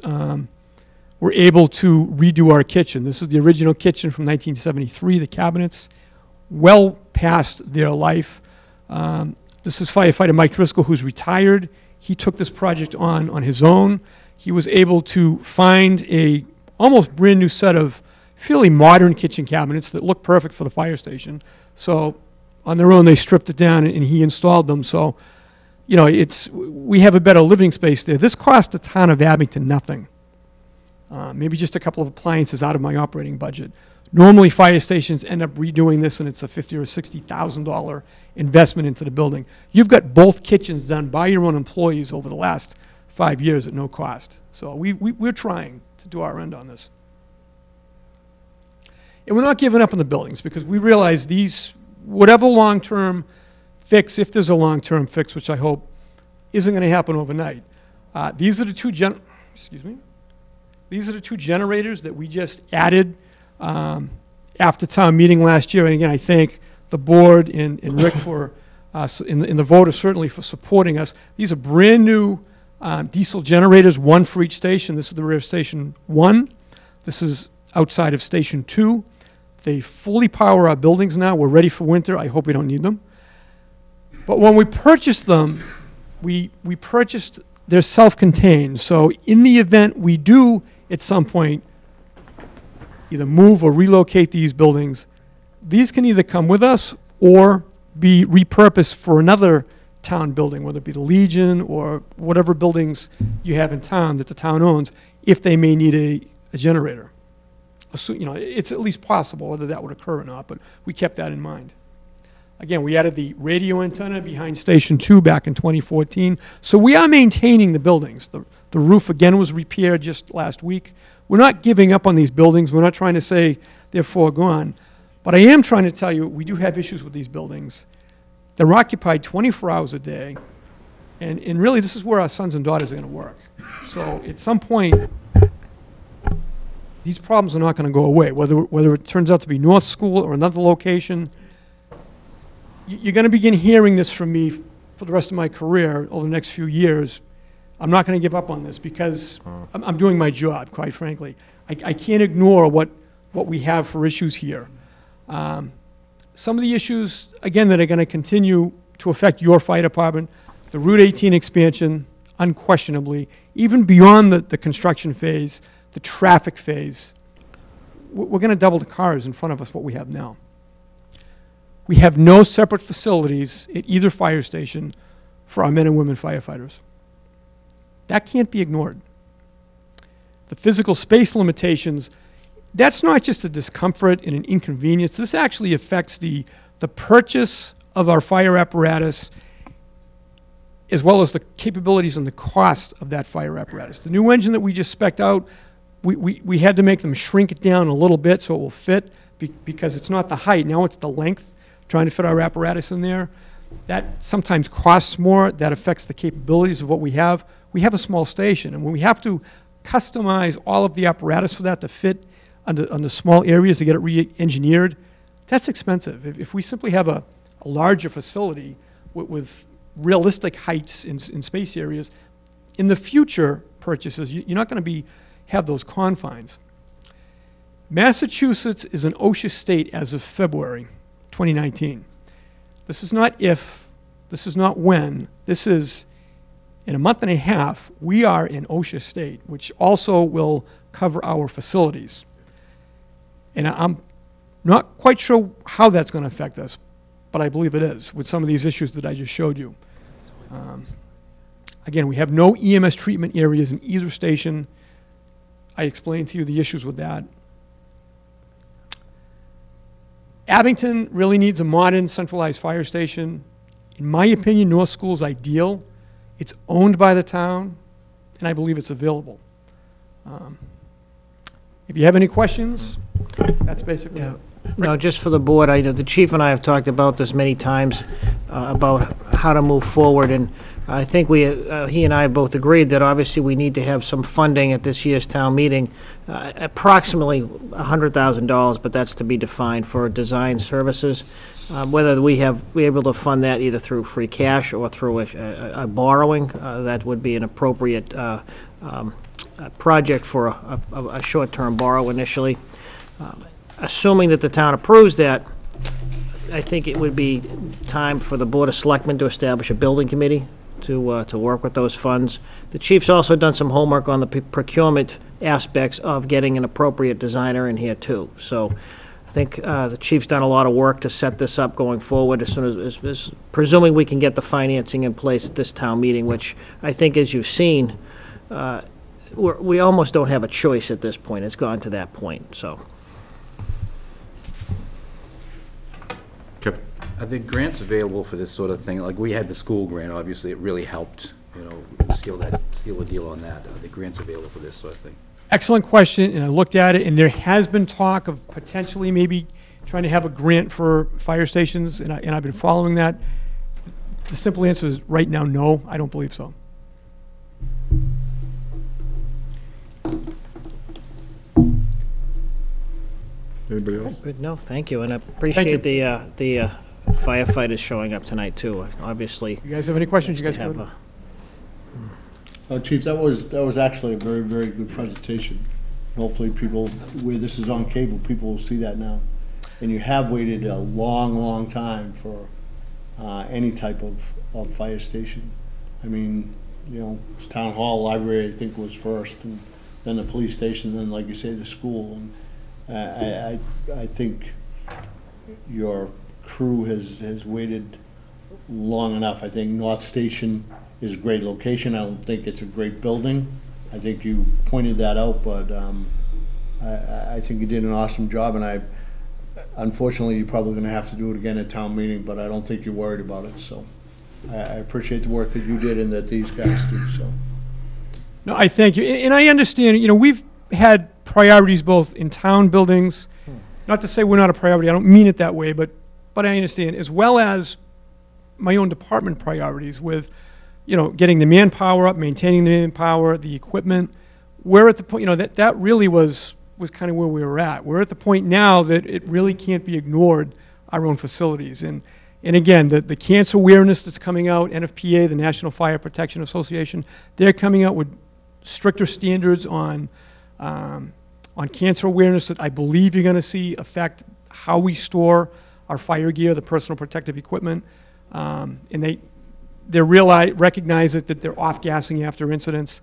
were able to redo our kitchen. This is the original kitchen from 1973, the cabinets, well past their life. This is firefighter Mike Driscoll, who's retired. He took this project on his own. He was able to find a almost brand new set of fairly modern kitchen cabinets that look perfect for the fire station. So on their own, they stripped it down and he installed them. So, you know, we have a better living space there. This cost the town of Abington nothing. Maybe just a couple of appliances out of my operating budget. Normally, fire stations end up redoing this, and it's a $50,000 or $60,000 investment into the building. You've got both kitchens done by your own employees over the last 5 years at no cost. So we're trying to do our end on this. And we're not giving up on the buildings, because we realize these, whatever long-term fix, if there's a long-term fix, which I hope isn't going to happen overnight, these are the two These are the two generators that we just added after town meeting last year. And again, I thank the board and Rick for, in the vote, certainly for supporting us. These are brand-new diesel generators, one for each station. This is the rear station 1. This is outside of station 2. They fully power our buildings now. We're ready for winter. I hope we don't need them. But when we purchased them, we purchased, they're self-contained. So in the event we do at some point either move or relocate these buildings, these can either come with us or be repurposed for another town building, whether it be the Legion or whatever buildings you have in town that the town owns, if they may need a generator. You know, it's at least possible whether that would occur or not, but we kept that in mind. Again, we added the radio antenna behind Station 2 back in 2014. So we are maintaining the buildings. The roof, again, was repaired just last week. We're not giving up on these buildings. We're not trying to say they're foregone. But I am trying to tell you we do have issues with these buildings. They're occupied 24 hours a day. And really, this is where our sons and daughters are going to work. So at some point, these problems are not going to go away. Whether it turns out to be North School or another location, you're going to begin hearing this from me for the rest of my career over the next few years. I'm not going to give up on this because I'm doing my job, quite frankly. I can't ignore what we have for issues here. Some of the issues, again, that are going to continue to affect your fire department, the Route 18 expansion, unquestionably, even beyond the construction phase, the traffic phase, we're going to double the cars in front of us what we have now. We have no separate facilities at either fire station for our men and women firefighters. That can't be ignored. The physical space limitations, that's not just a discomfort and an inconvenience. This actually affects the purchase of our fire apparatus as well as the capabilities and the cost of that fire apparatus. The new engine that we just spec'd out, we had to make them shrink it down a little bit so it will fit because it's not the height, now it's the length, trying to fit our apparatus in there. That sometimes costs more. That affects the capabilities of what we have. We have a small station, and when we have to customize all of the apparatus for that to fit under small areas to get it re-engineered, that's expensive. If we simply have a larger facility with realistic heights in space areas, in the future purchases, you're not going to have those confines. Massachusetts is an OSHA state as of February 2019. This is not if, this is not when, this is in a month and a half, we are in OSHA state, which also will cover our facilities. And I'm not quite sure how that's going to affect us, but I believe it is with some of these issues that I just showed you. Again, we have no EMS treatment areas in either station. I explained to you the issues with that. Abington really needs a modern centralized fire station. In my opinion, North School is ideal. It's owned by the town, and I believe it's available. If you have any questions, that's basically it. No, just for the board, I know the chief and I have talked about this many times, about how to move forward, and I think he and I both agreed that obviously we need to have some funding at this year's town meeting, approximately $100,000, but that's to be defined for design services. Whether we're able to fund that either through free cash or through a borrowing, that would be an appropriate project for a short-term borrow initially. Assuming that the town approves that, I think it would be time for the Board of Selectmen to establish a building committee to work with those funds. The chief's also done some homework on the procurement aspects of getting an appropriate designer in here too. So I think the chief's done a lot of work to set this up going forward as soon as presuming we can get the financing in place at this town meeting, which I think, as you've seen, we almost don't have a choice at this point. It's gone to that point, so. Kevin? Are there grants available for this sort of thing? Like, we had the school grant, obviously, it really helped, seal the deal on that. Are there grants available for this sort of thing? Excellent question, and I looked at it, and there has been talk of potentially maybe trying to have a grant for fire stations, and I've been following that. The simple answer is, right now, no, I don't believe so. Anybody else? Good, no, thank you, and I appreciate the firefighters showing up tonight too, obviously. You guys have any questions? You guys have good? Chief, that was actually a very, very good presentation. Hopefully people, where this is on cable, people will see that now. And you have waited a long, long time for any type of fire station. I mean, town hall, library, I think was first, and then the police station, then like you say, the school. And I think your crew has waited long enough. I think North Station is a great location. I don't think it's a great building. I think you pointed that out, but I think you did an awesome job, and unfortunately, you're probably gonna have to do it again at town meeting, but I don't think you're worried about it, so. I appreciate the work that you did and that these guys do, so. No, I thank you, and I understand, we've had priorities both in town buildings, not to say we're not a priority, I don't mean it that way, but I understand, as well as my own department priorities with, getting the manpower up, maintaining the manpower, the equipment. We're at the point, that really was kind of where we were at. We're at the point now that it really can't be ignored, our own facilities. And again, the cancer awareness that's coming out, NFPA, the National Fire Protection Association, they're coming out with stricter standards on cancer awareness that I believe you're going to see affect how we store our fire gear, the personal protective equipment. And they recognize that they're off-gassing after incidents.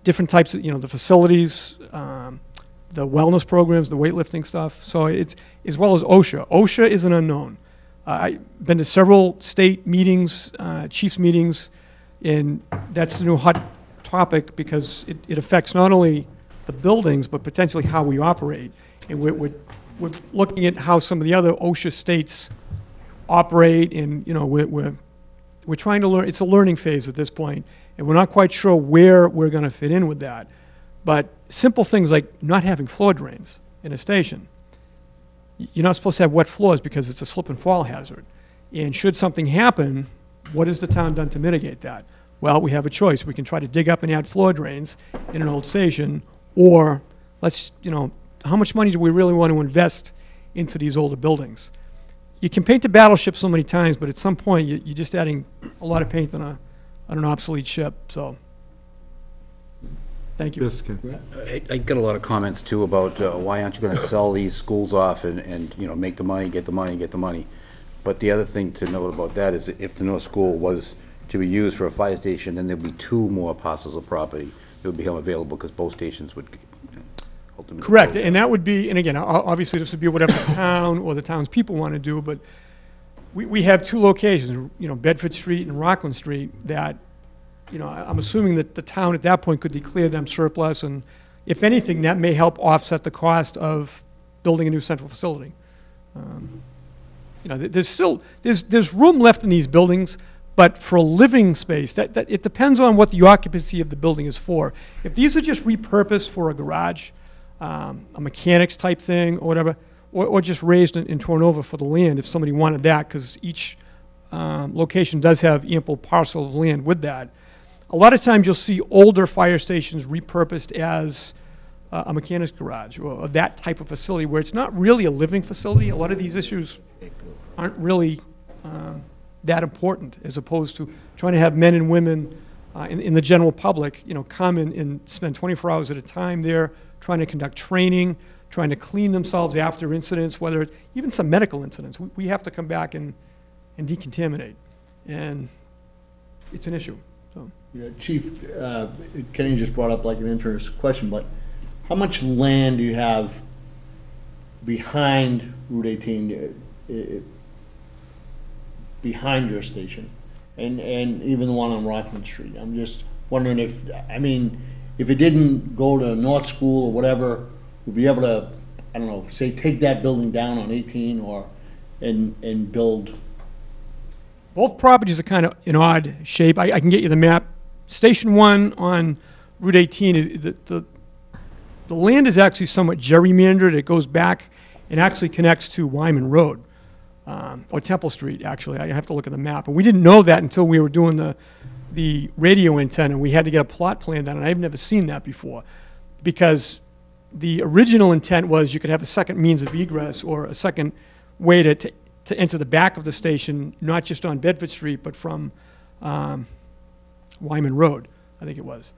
Different types of, the facilities, the wellness programs, the weightlifting stuff. So it's, as well as OSHA. OSHA is an unknown. I've been to several state meetings, chiefs meetings, and that's the new hot topic because it affects not only the buildings, but potentially how we operate. And we're looking at how some of the other OSHA states operate, and we're trying to learn. It's a learning phase at this point, and we're not quite sure where we're going to fit in with that. But simple things like not having floor drains in a station. You're not supposed to have wet floors because it's a slip and fall hazard. And should something happen, what has the town done to mitigate that? Well, we have a choice. We can try to dig up and add floor drains in an old station, or let's, how much money do we really want to invest into these older buildings? You can paint a battleship so many times, but at some point, you're just adding a lot of paint on an obsolete ship, so. Thank you. Yes, Ken. I got a lot of comments too about why aren't you going to sell these schools off and make the money, get the money. But the other thing to note about that is that if the North School was to be used for a fire station, then there'd be 2 more parcels of property that would become available because both stations would ultimately. Correct, and that would be, and again, obviously this would be whatever the town or the town's people want to do, but we have 2 locations, Bedford Street and Rockland Street, that I'm assuming that the town at that point could declare them surplus, and if anything, that may help offset the cost of building a new central facility. There's room left in these buildings, but for a living space, that it depends on what the occupancy of the building is for. If these are just repurposed for a garage, a mechanics type thing or whatever, or just raised and torn over for the land, if somebody wanted that, because each location does have ample parcel of land with that. A lot of times you'll see older fire stations repurposed as a mechanics garage or that type of facility where it's not really a living facility. A lot of these issues aren't really that important, as opposed to trying to have men and women in the general public, come and spend 24 hours at a time there, trying to conduct training, trying to clean themselves after incidents, whether it's even some medical incidents. We have to come back and decontaminate. and it's an issue, so. Yeah, Chief, Kenny just brought up like an interesting question, but how much land do you have behind Route 18, behind your station? And even the one on Rockland Street? I'm just wondering if, I mean, if it didn't go to North School or whatever, we'd be able to, I don't know, say, take that building down on 18 or, and build. Both properties are kind of in odd shape. I can get you the map. Station 1 on Route 18, the land is actually somewhat gerrymandered. It goes back and actually connects to Wyman Road, or Temple Street, actually. I have to look at the map. And we didn't know that until we were doing the radio antenna. We had to get a plot plan done, and I've never seen that before. Because the original intent was you could have a second means of egress or a second way to enter the back of the station, not just on Bedford Street, but from Wyman Road, I think it was.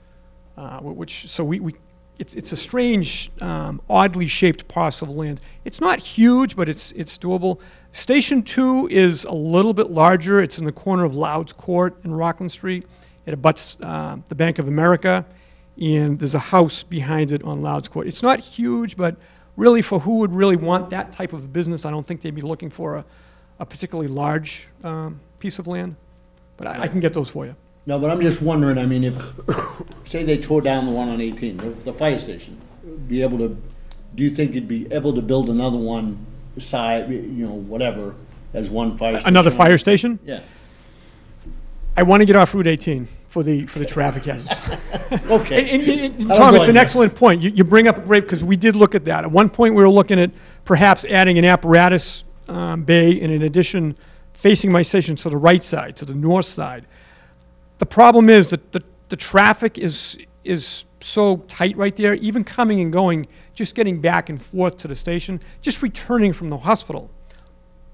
It's a strange, oddly shaped parcel of land. It's not huge, but it's doable. Station 2 is a little bit larger. It's in the corner of Loud's Court and Rockland Street. It abuts the Bank of America, and there's a house behind it on Loud's Court. It's not huge, but really for who would really want that type of business, I don't think they'd be looking for a particularly large piece of land. But I can get those for you. No, but I'm just wondering, I mean, if, say they tore down the one on 18, the fire station, do you think you'd be able to build another one beside, whatever, as one fire station? Another fire station? Yeah. I want to get off Route 18 for the traffic hazards. Okay. And Tom, it's an excellent point. You bring up a great, because we did look at that. At one point, we were looking at perhaps adding an apparatus bay, and in addition, facing my station to the right side, to the north side. The problem is that the traffic is so tight right there, even coming and going, just getting back and forth to the station, just returning from the hospital.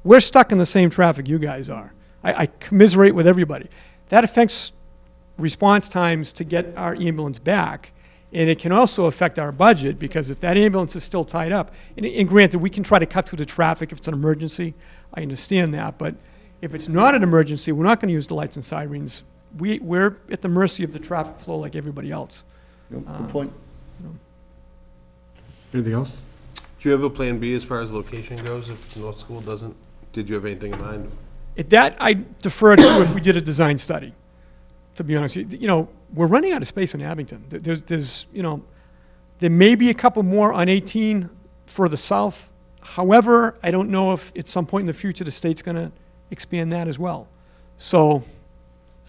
We're stuck in the same traffic you guys are. I commiserate with everybody. That affects response times to get our ambulance back, and it can also affect our budget, because if that ambulance is still tied up, and granted, we can try to cut through the traffic if it's an emergency, I understand that, but if it's not an emergency, we're not going to use the lights and sirens. We're at the mercy of the traffic flow like everybody else. Good point. Anything else? Do you have a plan B as far as location goes if North School doesn't? Did you have anything in mind? At that, I defer to if we did a design study, to be honest. We're running out of space in Abington. There may be a couple more on 18 further south. However, I don't know if at some point in the future the state's going to expand that as well. So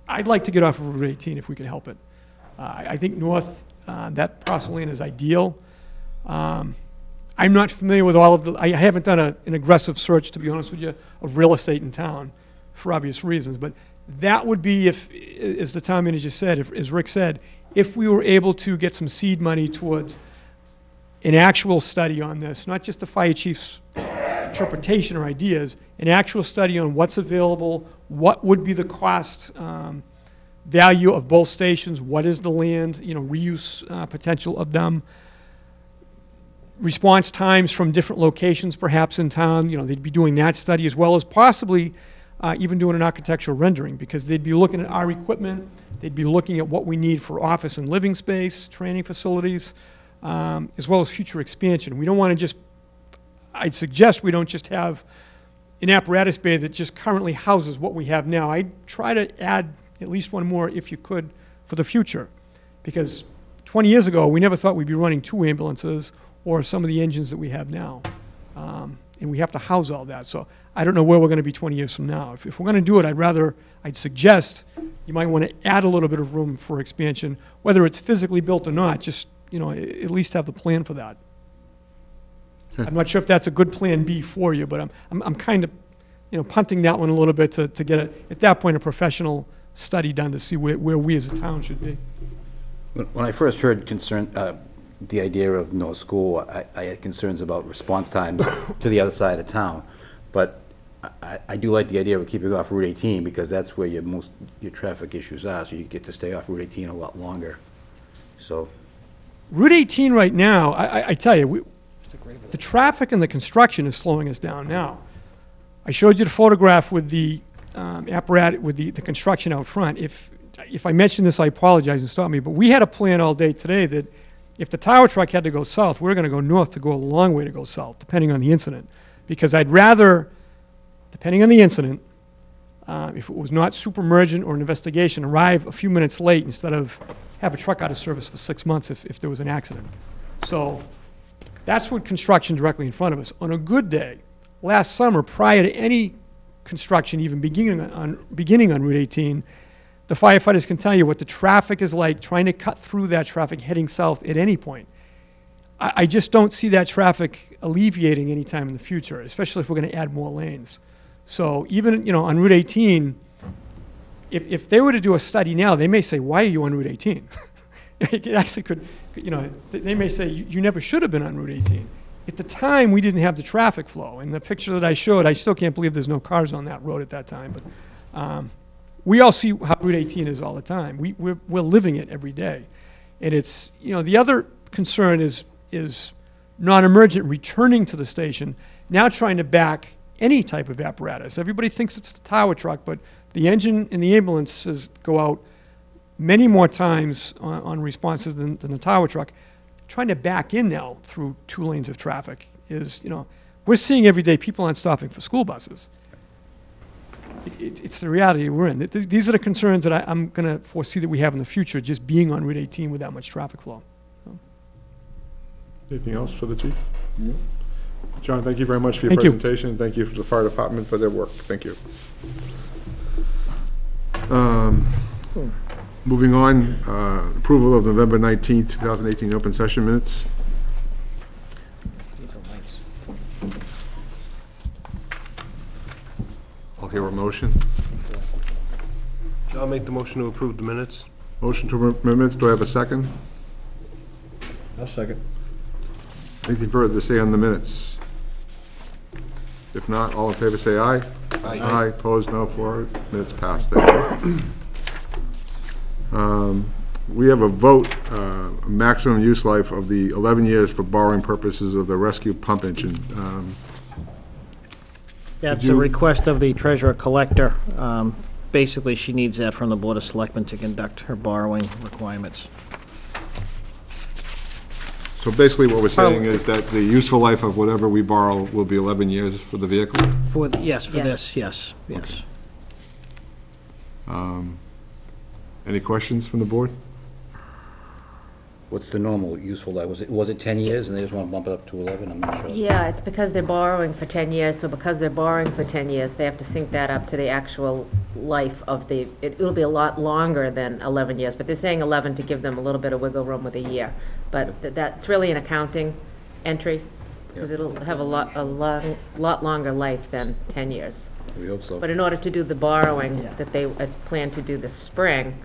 I'd like to get off of Route 18 if we can help it. I think north, that parcel land is ideal. I'm not familiar with all of I haven't done an aggressive search, to be honest with you, of real estate in town for obvious reasons. But that would be if, as the town manager said, as Rick said, if we were able to get some seed money towards an actual study on this, not just the fire chief's interpretation or ideas, an actual study on what's available, what would be the cost value of both stations, what is the land, reuse potential of them, response times from different locations perhaps in town, they'd be doing that study as well as possibly even doing an architectural rendering, because they'd be looking at our equipment, they'd be looking at what we need for office and living space, training facilities, as well as future expansion. We don't want to just, I'd suggest we don't just have an apparatus bay that just currently houses what we have now. I'd try to add at least one more if you could for the future, because 20 years ago, we never thought we'd be running 2 ambulances or some of the engines that we have now. And we have to house all that. So I don't know where we're going to be 20 years from now. If we're going to do it, I'd suggest you might want to add a little bit of room for expansion, whether it's physically built or not, just, at least have the plan for that. I'm not sure if that's a good plan B for you, but I'm kind of, punting that one a little bit to get, at that point, a professional study done to see where we as a town should be. When I first heard the idea of North School, I had concerns about response times to the other side of town. But I do like the idea of keeping off Route 18, because that's where your traffic issues are, so you get to stay off Route 18 a lot longer. So Route 18 right now, I tell you, the traffic and the construction is slowing us down now. I showed you the photograph with the apparatus, with the construction out front, if I mention this, I apologize and stop me, but we had a plan all day today that if the tower truck had to go south, we're gonna go north to go a long way to go south, depending on the incident. Because I'd rather, depending on the incident, if it was not super emergent or an investigation, arrive a few minutes late instead of have a truck out of service for 6 months if there was an accident. So that's what construction directly in front of us. On a good day, last summer, prior to any construction even beginning on Route 18, the firefighters can tell you what the traffic is like trying to cut through that traffic heading south at any point. I just don't see that traffic alleviating anytime in the future, especially if we're going to add more lanes. So even, on Route 18, if they were to do a study now, they may say, why are you on Route 18? It actually could, they may say, you never should have been on Route 18. At the time, we didn't have the traffic flow. In the picture that I showed, I still can't believe there's no cars on that road at that time. But we all see how Route 18 is all the time. We're living it every day. And it's, the other concern is non-emergent returning to the station, now trying to back any type of apparatus. Everybody thinks it's the tower truck, but the engine and the ambulances go out many more times on responses than the tower truck. Trying to back in now through 2 lanes of traffic is, we're seeing every day people aren't stopping for school buses. It's the reality we're in. These are the concerns that I'm going to foresee that we have in the future, just being on Route 18 with that much traffic flow. Anything else for the chief? No. John, thank you very much for your Thank you. presentation. Thank you to the fire department for their work. Thank you. Moving on, approval of November 19th, 2018 open session minutes. I'll hear a motion. I'll make the motion to approve the minutes. Motion to approve minutes. Do I have a second? I'll second. Anything further to say on the minutes? If not, all in favor say aye. Aye. Aye, opposed, no, for it. Minutes passed. Thank you. We have a vote, maximum use life of the 11 years for borrowing purposes of the rescue pump engine. That's a request of the treasurer collector. Basically, she needs that from the Board of Selectmen to conduct her borrowing requirements. So basically what we're saying is that the useful life of whatever we borrow will be 11 years for the vehicle? Yes, for Yes. this, yes, yes. Any questions from the board? What's the normal useful life? Was it 10 years and they just want to bump it up to 11? I'm not sure. Yeah, it's because they're borrowing for 10 years, so because they're borrowing for 10 years, they have to sync that up to the actual life of it'll be a lot longer than 11 years, but they're saying 11 to give them a little bit of wiggle room with a year. But that's really an accounting entry, because it'll have a lot longer life than 10 years. We hope so. But in order to do the borrowing that they plan to do this spring,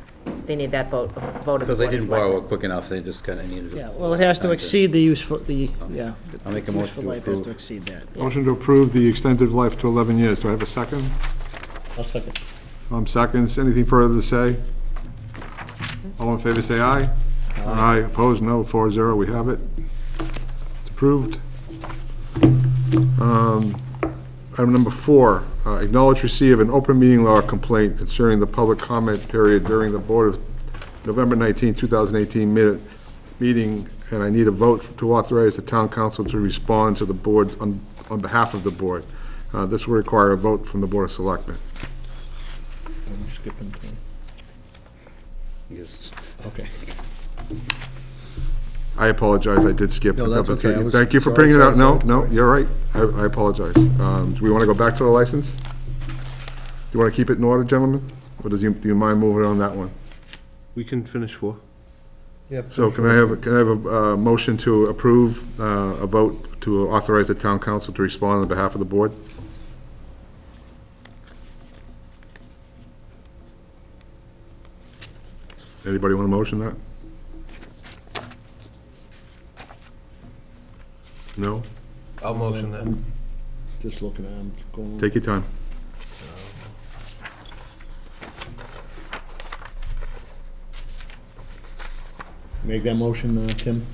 they need that vote of the Board of Because they didn't borrow Selectmen. it quick enough, they just kind of needed it. Yeah, well, it has to exceed the useful, yeah. I'll make a the motion useful to life has approve. to exceed that. yeah. Motion to approve the extended life to 11 years. Do I have a second? I'll second. Seconds. Anything further to say? All in favor say aye. Aye. Opposed, no. 4-0, we have it. It's approved. Item number 4, acknowledge receipt of an open meeting law complaint concerning the public comment period during the Board of November 19, 2018 meeting, and I need a vote to authorize the town council to respond to the board on behalf of the board. This will require a vote from the Board of Selectmen. I'm skipping to. Yes. Okay. I apologize, I did skip. No, that's okay. I was- Thank you for sorry, bringing it sorry, out. No, sorry. no, you're right. I apologize. Do we want to go back to the license? Do you want to keep it in order, gentlemen? Or do you mind moving on that one? We can finish 4. Yep. So can I have a motion to approve a vote to authorize the town council to respond on behalf of the board? Anybody want to motion that? No? I'll motion that. I'm just looking at them, going. Take your time. Make that motion, Tim?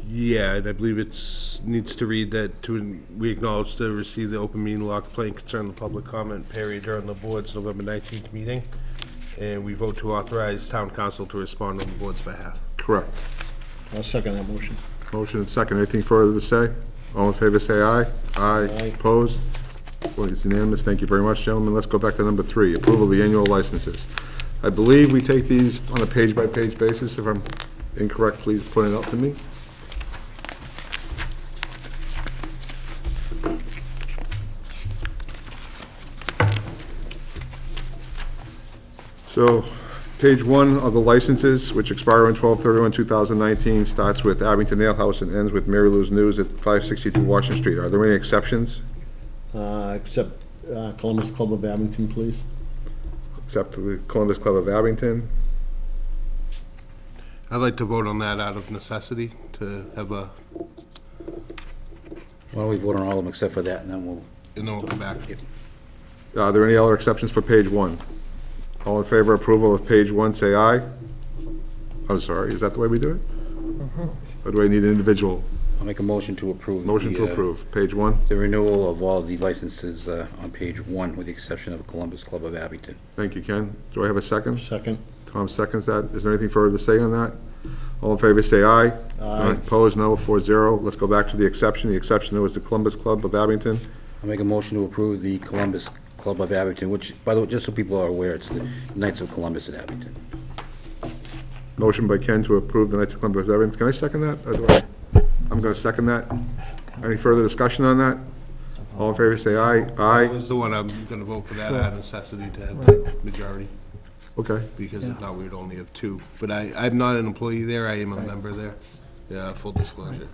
Yeah, and I believe needs to read that we acknowledge to receive the open meeting law complaint concerning the public comment period during the board's November 19th meeting. And we vote to authorize town council to respond on the board's behalf. Correct. I'll second that motion. Motion and second. Anything further to say? All in favor, say aye. Aye. Aye. Opposed? Well, it's unanimous. Thank you very much, gentlemen. Let's go back to number 3, approval of the annual licenses. I believe we take these on a page-by-page basis. If I'm incorrect, please point it out to me. So, page 1 of the licenses, which expire on 12/31/2019, starts with Abington Ale House and ends with Mary Lou's News at 562 Washington Street. Are there any exceptions? Except Columbus Club of Abington, please. Except the Columbus Club of Abington. I'd like to vote on that out of necessity to have Why don't we vote on all of them except for that, and then we'll... and then we'll come back. Are there any other exceptions for page 1? All in favor of approval of page 1, say aye. I'm sorry, is that the way we do it? Or do I need an individual? I'll make a motion to approve. Motion to approve, page 1. The renewal of all the licenses on page 1, with the exception of Columbus Club of Abington. Thank you, Ken. Do I have a second? Second. Tom seconds that. Is there anything further to say on that? All in favor, say aye. Aye. Opposed, no, 4-0. Let's go back to the exception. The exception was the Columbus Club of Abington. I'll make a motion to approve the Columbus Club of Abington, which, by the way, just so people are aware, it's the Knights of Columbus at Abington. Motion by Ken to approve the Knights of Columbus of Abington. Can I second that? Or do I'm going to second that. Any further discussion on that? All in favor, say aye. That Aye. was the one I'm gonna vote for that out of necessity to have the majority, Okay. because if not, we'd only have 2. But I'm not an employee there, I am a member there. Yeah, full disclosure.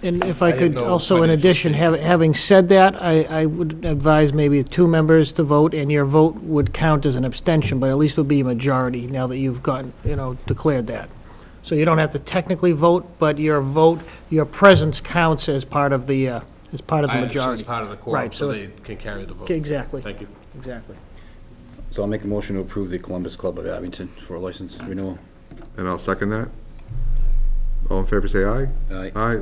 And if I have could no also, in financial addition, having said that, I would advise maybe 2 members to vote, and your vote would count as an abstention, but at least would be a majority now that you've gotten, declared that. So you don't have to technically vote, but your vote, your presence counts as part of the, majority. As part of the quorum, Right, so so they can carry the vote. Exactly, Thank you. exactly. So I'll make a motion to approve the Columbus Club of Abington for a license renewal. And I'll second that. All in favor, say aye. Aye. Aye.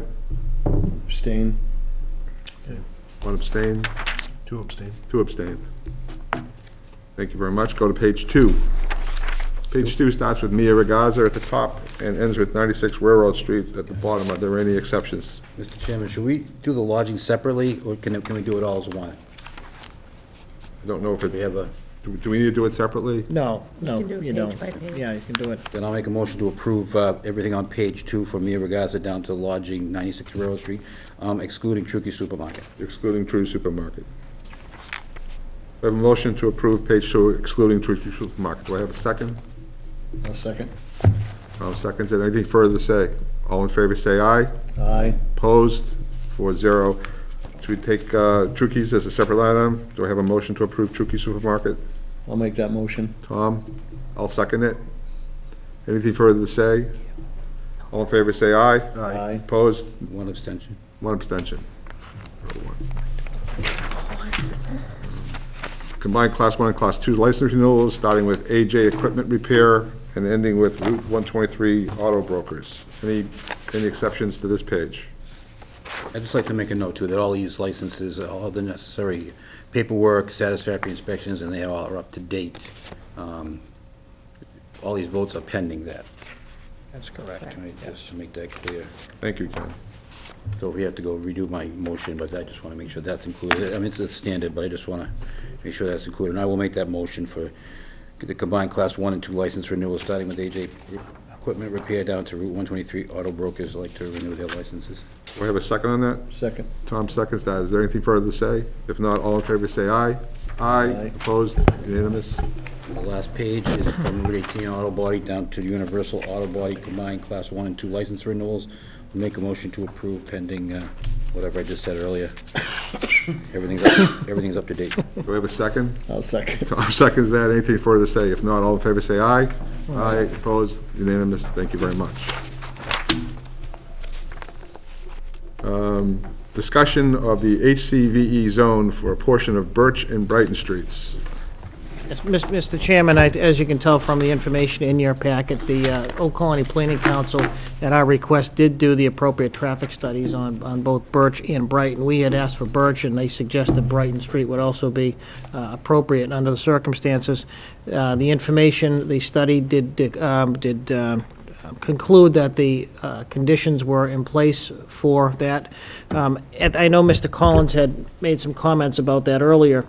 Abstain. 1 abstain. 2 abstain. 2 abstain. Thank you very much. Go to page 2. Page 2 starts with Mia Regaza at the top and ends with 96 Railroad Street at the bottom. Are there any exceptions? Mr. Chairman, should we do the lodging separately, or can we do it all as one? I don't know if We it, have a, do we need to do it separately? No, no, can do it you page don't. by page. Yeah, you can do it. then I'll make a motion to approve everything on page 2 from Mia Regaza down to lodging 96 Railroad Street, excluding Trukey Supermarket. Excluding True Supermarket. We have a motion to approve page 2 excluding True Supermarket. Do I have a second? I'll second. I'll second it. Anything further to say? All in favor, say aye. Aye. Opposed? 4-0. Should we take Trukey's as a separate item? Do I have a motion to approve Trukey Supermarket? I'll make that motion. Tom? I'll second it. Anything further to say? All in favor, say aye. Aye. Opposed? 1 abstention. 1 abstention. Combined Class 1 and Class 2 license renewals, starting with AJ Equipment Repair and ending with Route 123 Auto Brokers. Any exceptions to this page? I'd just like to make a note, too, that all these licenses, all the necessary paperwork, satisfactory inspections, and they all are up to date. All these votes are pending that. That's correct. Can I just make that clear? Thank you, Ken. So we have to go redo my motion, but I just want to make sure that's included. I mean, it's a standard, but I just want to make sure that's included. And I will make that motion for the combined Class 1 and 2 license renewal, starting with AJ Equipment Repair down to Route 123 Auto Brokers like to renew their licenses. Do I have a second on that? Second. Tom seconds that. Is there anything further to say? If not, all in favor, say aye. Aye. Aye. Opposed? Unanimous? The last page is from Route 18 Auto Body down to Universal Auto Body combined Class 1 and 2 license renewals. I'll make a motion to approve pending whatever I just said earlier. Everything's up to date. Do I have a second? I'll second. Tom seconds that. Anything further to say? If not, all in favor, say aye. Aye. Opposed? Unanimous? Thank you very much. Discussion of the HCVE zone for a portion of Birch and Brighton Streets. Mr. Chairman, as you can tell from the information in your packet, the Old Colony Planning Council, at our request, did do the appropriate traffic studies on both Birch and Brighton. We had asked for Birch, and they suggested Brighton Street would also be appropriate under the circumstances. The information, the study did conclude that the conditions were in place for that. I know Mr. Collins had made some comments about that earlier.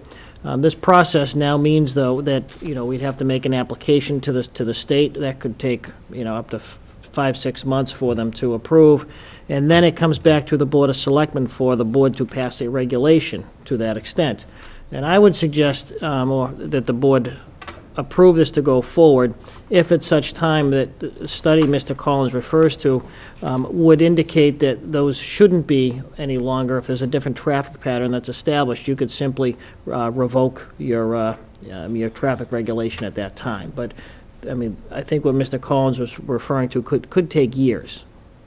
This process now means, though, that, we'd have to make an application to the state. That could take, up to 5-6 months for them to approve. And then it comes back to the Board of Selectmen for the board to pass a regulation to that extent. And I would suggest that the board approve this to go forward if at such time that the study Mr. Collins refers to would indicate that those shouldn't be any longer. If there's a different traffic pattern that's established, you could simply revoke your traffic regulation at that time. But, I think what Mr. Collins was referring to could take years.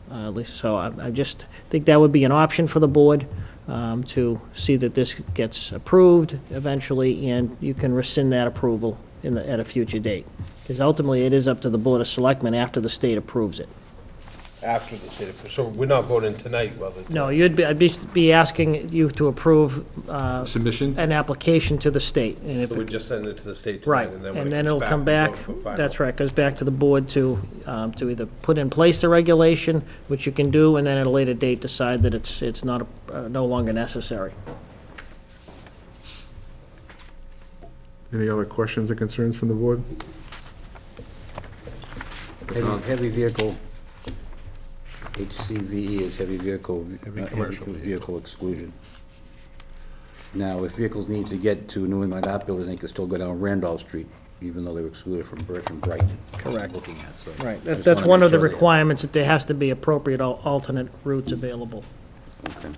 At least, so I just think that would be an option for the board to see that this gets approved eventually, and you can rescind that approval at a future date. Because ultimately, it is up to the Board of Selectmen after the state approves it. After the state, so we're not voting tonight, well, No, I'd be asking you to approve Submission? an application to the state. And if so we it- just send it to the state Right, tonight, and then when and then it it'll comes come back, back, we vote for final. that's right, goes back to the board to either put in place the regulation, which you can do, and then at a later date decide that it's not, no longer necessary. Any other questions or concerns from the board? Heavy vehicle, HCVE is heavy vehicle, commercial vehicle exclusion. Now, if vehicles need to get to New England Art Building, they can still go down Randolph Street, even though they were excluded from Birch and Brighton. Correct. Looking at, so. Right, I just that's wanna one make of the sure they- requirements, that there has to be appropriate alternate routes available. Okay.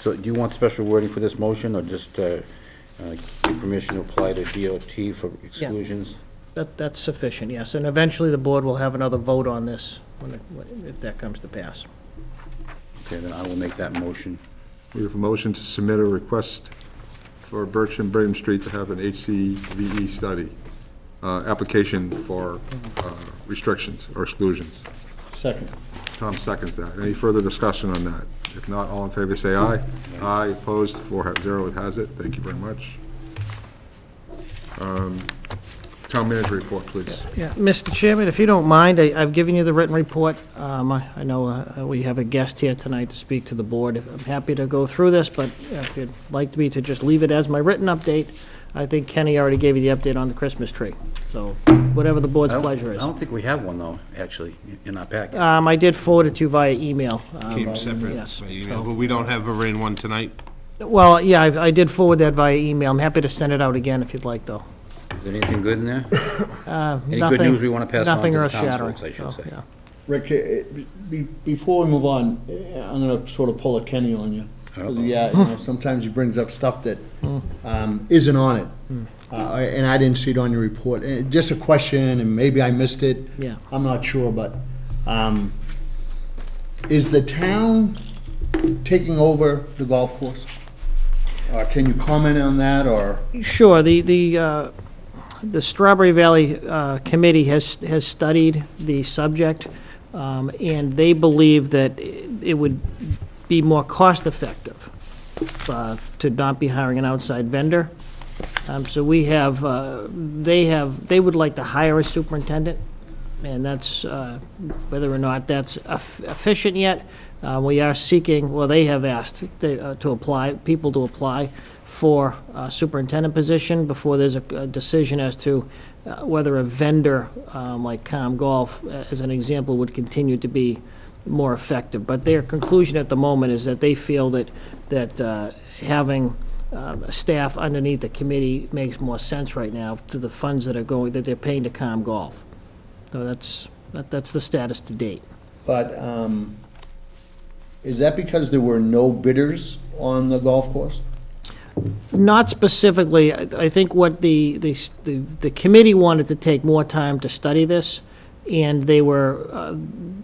So do you want special wording for this motion, or just give permission to apply to DOT for exclusions? That's sufficient, yes, and eventually the board will have another vote on this, if that comes to pass. Okay, then I will make that motion. We have a motion to submit a request for Birch and Brigham Street to have an HCVE study, application for restrictions or exclusions. Second. Tom seconds that. Any further discussion on that? If not, all in favor, say aye. Aye, opposed, 4-0, it has it. Thank you very much. Town manager report, please. Yeah, Mr. Chairman, if you don't mind, I've given you the written report. I know we have a guest here tonight to speak to the board. I'm happy to go through this, but if you'd like me to just leave it as my written update, I think Kenny already gave you the update on the Christmas tree. So whatever the board's pleasure I is. don't think we have one, though, actually, in our packet. I did forward it to you via email. Came separate yes. by email, but we don't have a rain one tonight. Well, yeah, I did forward that via email. I'm happy to send it out again if you'd like, though. Is there anything good in there? Any good Nothing- news we want to pass on to nothing the earth-shattering, townsfolk, I should so, say? yeah. Rick, before we move on, I'm gonna sort of pull a Kenny on you. Uh-oh. Yeah, sometimes he brings up stuff that isn't on it. And I didn't see it on your report. Just a question, and maybe I missed it. Yeah. I'm not sure, but is the town taking over the golf course? Can you comment on that, or? Sure, the Strawberry Valley Committee has studied the subject, and they believe that it would be more cost-effective to not be hiring an outside vendor. So we have, they would like to hire a superintendent, and that's, whether or not that's efficient yet, we are seeking, well, they have asked people to apply for a superintendent position before there's a decision as to whether a vendor like Com Golf, as an example, would continue to be more effective. But their conclusion at the moment is that they feel that having staff underneath the committee makes more sense right now to the funds that they're paying to Com Golf. So that's the status to date. But is that because there were no bidders on the golf course? Not specifically. I think what the committee wanted to take more time to study this, and they were,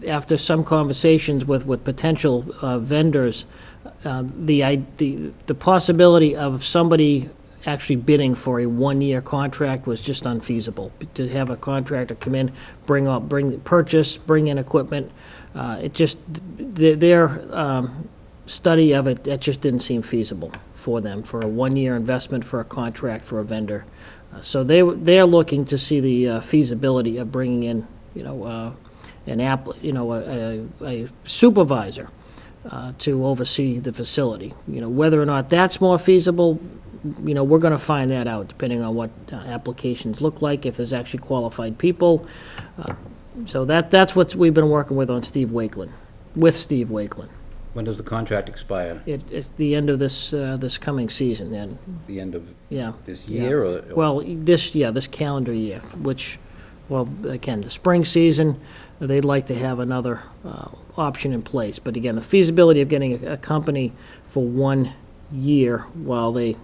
after some conversations with potential vendors, the possibility of somebody actually bidding for a one-year contract was just unfeasible. To have a contractor come in, bring in equipment, it just, their study of it, that just didn't seem feasible for them, for a one-year investment for a contract for a vendor. So they're looking to see the feasibility of bringing in, a supervisor to oversee the facility. Whether or not that's more feasible, we're going to find that out, depending on what applications look like, if there's actually qualified people. So that's what we've been working with on Steve Wakeland, with Steve Wakeland. When does the contract expire? It's the end of this coming season, then. The end of Yeah. this year, or? Well, this calendar year, which, well, again, the spring season, they'd like to have another option in place. But again, the feasibility of getting a company for 1 year while they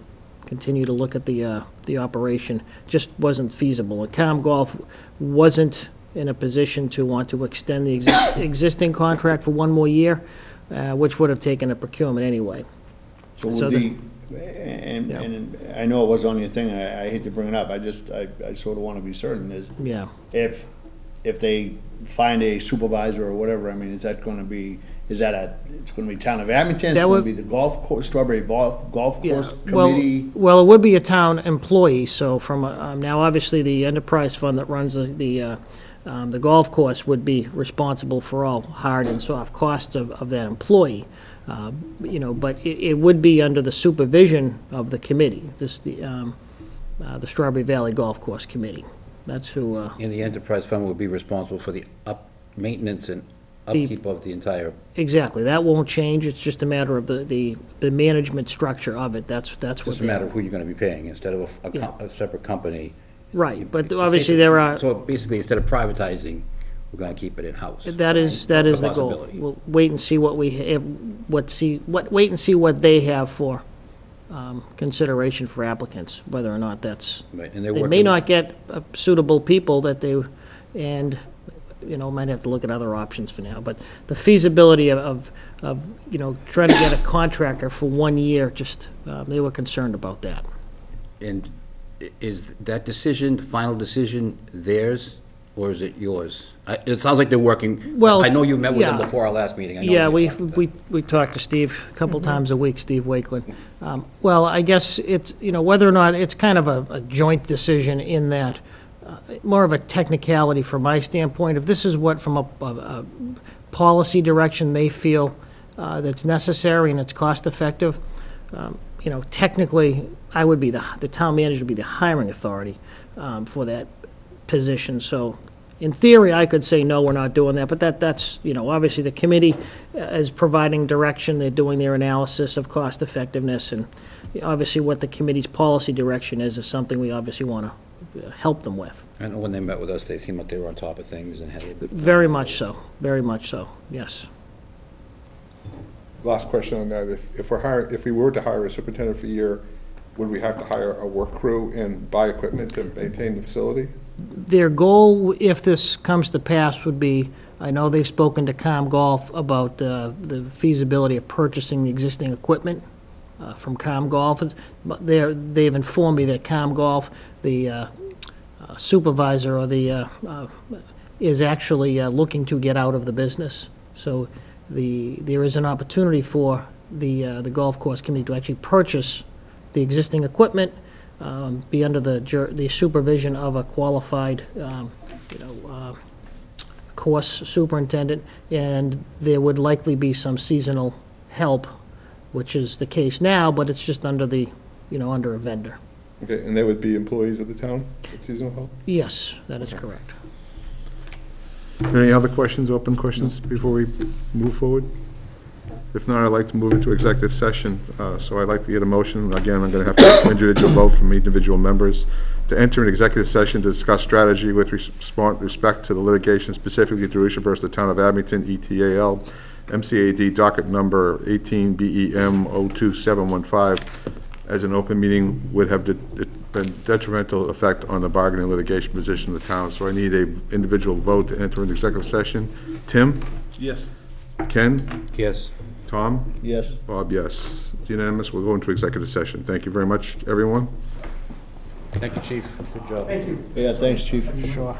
continue to look at the operation just wasn't feasible. And ComGolf wasn't in a position to want to extend the existing contract for 1 more year, which would have taken a procurement anyway. So So would the- the, and I know it was on your thing, I hate to bring it up, I sort of want to be certain, is Yeah. if they find a supervisor or whatever, I mean, is that going to be, it's going to be Town of Abington, it's That going would- to be the golf course, Strawberry Golf Yeah, Course well- Committee? Well, it would be a town employee, so from, now, obviously, the enterprise fund that runs the golf course would be responsible for all hard and soft costs of that employee. But it would be under the supervision of the committee, the Strawberry Valley Golf Course Committee. That's who, And the enterprise fund will be responsible for the maintenance and upkeep of the entire, exactly, that won't change, it's just a matter of the management structure of it, that's what. just a matter of who you're gonna be paying, instead of Yeah. a separate company. Right, but obviously there are. So basically, instead of privatizing, we're gonna keep it in-house. That is the goal. possibility. We'll wait and see what we have, wait and see what they have for consideration for applicants, whether or not that's. Right, and they're They may working- not get suitable people and, might have to look at other options for now. But the feasibility of trying to get a contractor for 1 year, just, they were concerned about that. And is that decision, the final decision, theirs, or is it yours? It sounds like they're working. Well, I know you met with them yeah. before our last meeting. I know Yeah, you we, talked about we, we talk to Steve a couple times a week, Steve Wakeland. Well, I guess it's, whether or not, it's kind of a joint decision in that, more of a technicality from my standpoint. If this is what, from a policy direction, they feel that's necessary and it's cost-effective, technically, I would be the town manager would be the hiring authority for that position. So in theory, I could say, no, we're not doing that, but that's, obviously the committee is providing direction, they're doing their analysis of cost effectiveness, and obviously what the committee's policy direction is something we obviously want to help them with. I know when they met with us, they seemed like they were on top of things and had a good. Very much so, yes. Last question on that, if we were to hire a superintendent for a year, would we have to hire a work crew and buy equipment to maintain the facility? Their goal, if this comes to pass, would be, I know they've spoken to ComGolf about the feasibility of purchasing the existing equipment from ComGolf. But they've informed me that ComGolf, the supervisor or is actually looking to get out of the business. So there is an opportunity for the golf course committee to actually purchase the existing equipment, be under the supervision of a qualified, course superintendent, and there would likely be some seasonal help, which is the case now, but it's just under under a vendor. Okay, and they would be employees of the town at seasonal help? Yes, that is correct. Any other questions, open questions, before we move forward? If not, I'd like to move into executive session, so I'd like to get a motion. Again, I'm going to have to have individual vote from individual members to enter an executive session to discuss strategy with respect to the litigation, specifically Derusha versus the Town of Abington, ETAL, MCAD docket number 18 BEM 02715, as an open meeting would have been detrimental effect on the bargaining litigation position of the town. So I need a individual vote to enter an executive session. Tim? Yes. Ken? Yes. Tom? Yes. Bob, yes. It's unanimous. We'll go into executive session. Thank you very much, everyone. Thank you, Chief. Good job. Thank you. Yeah, thanks, chief. Sure.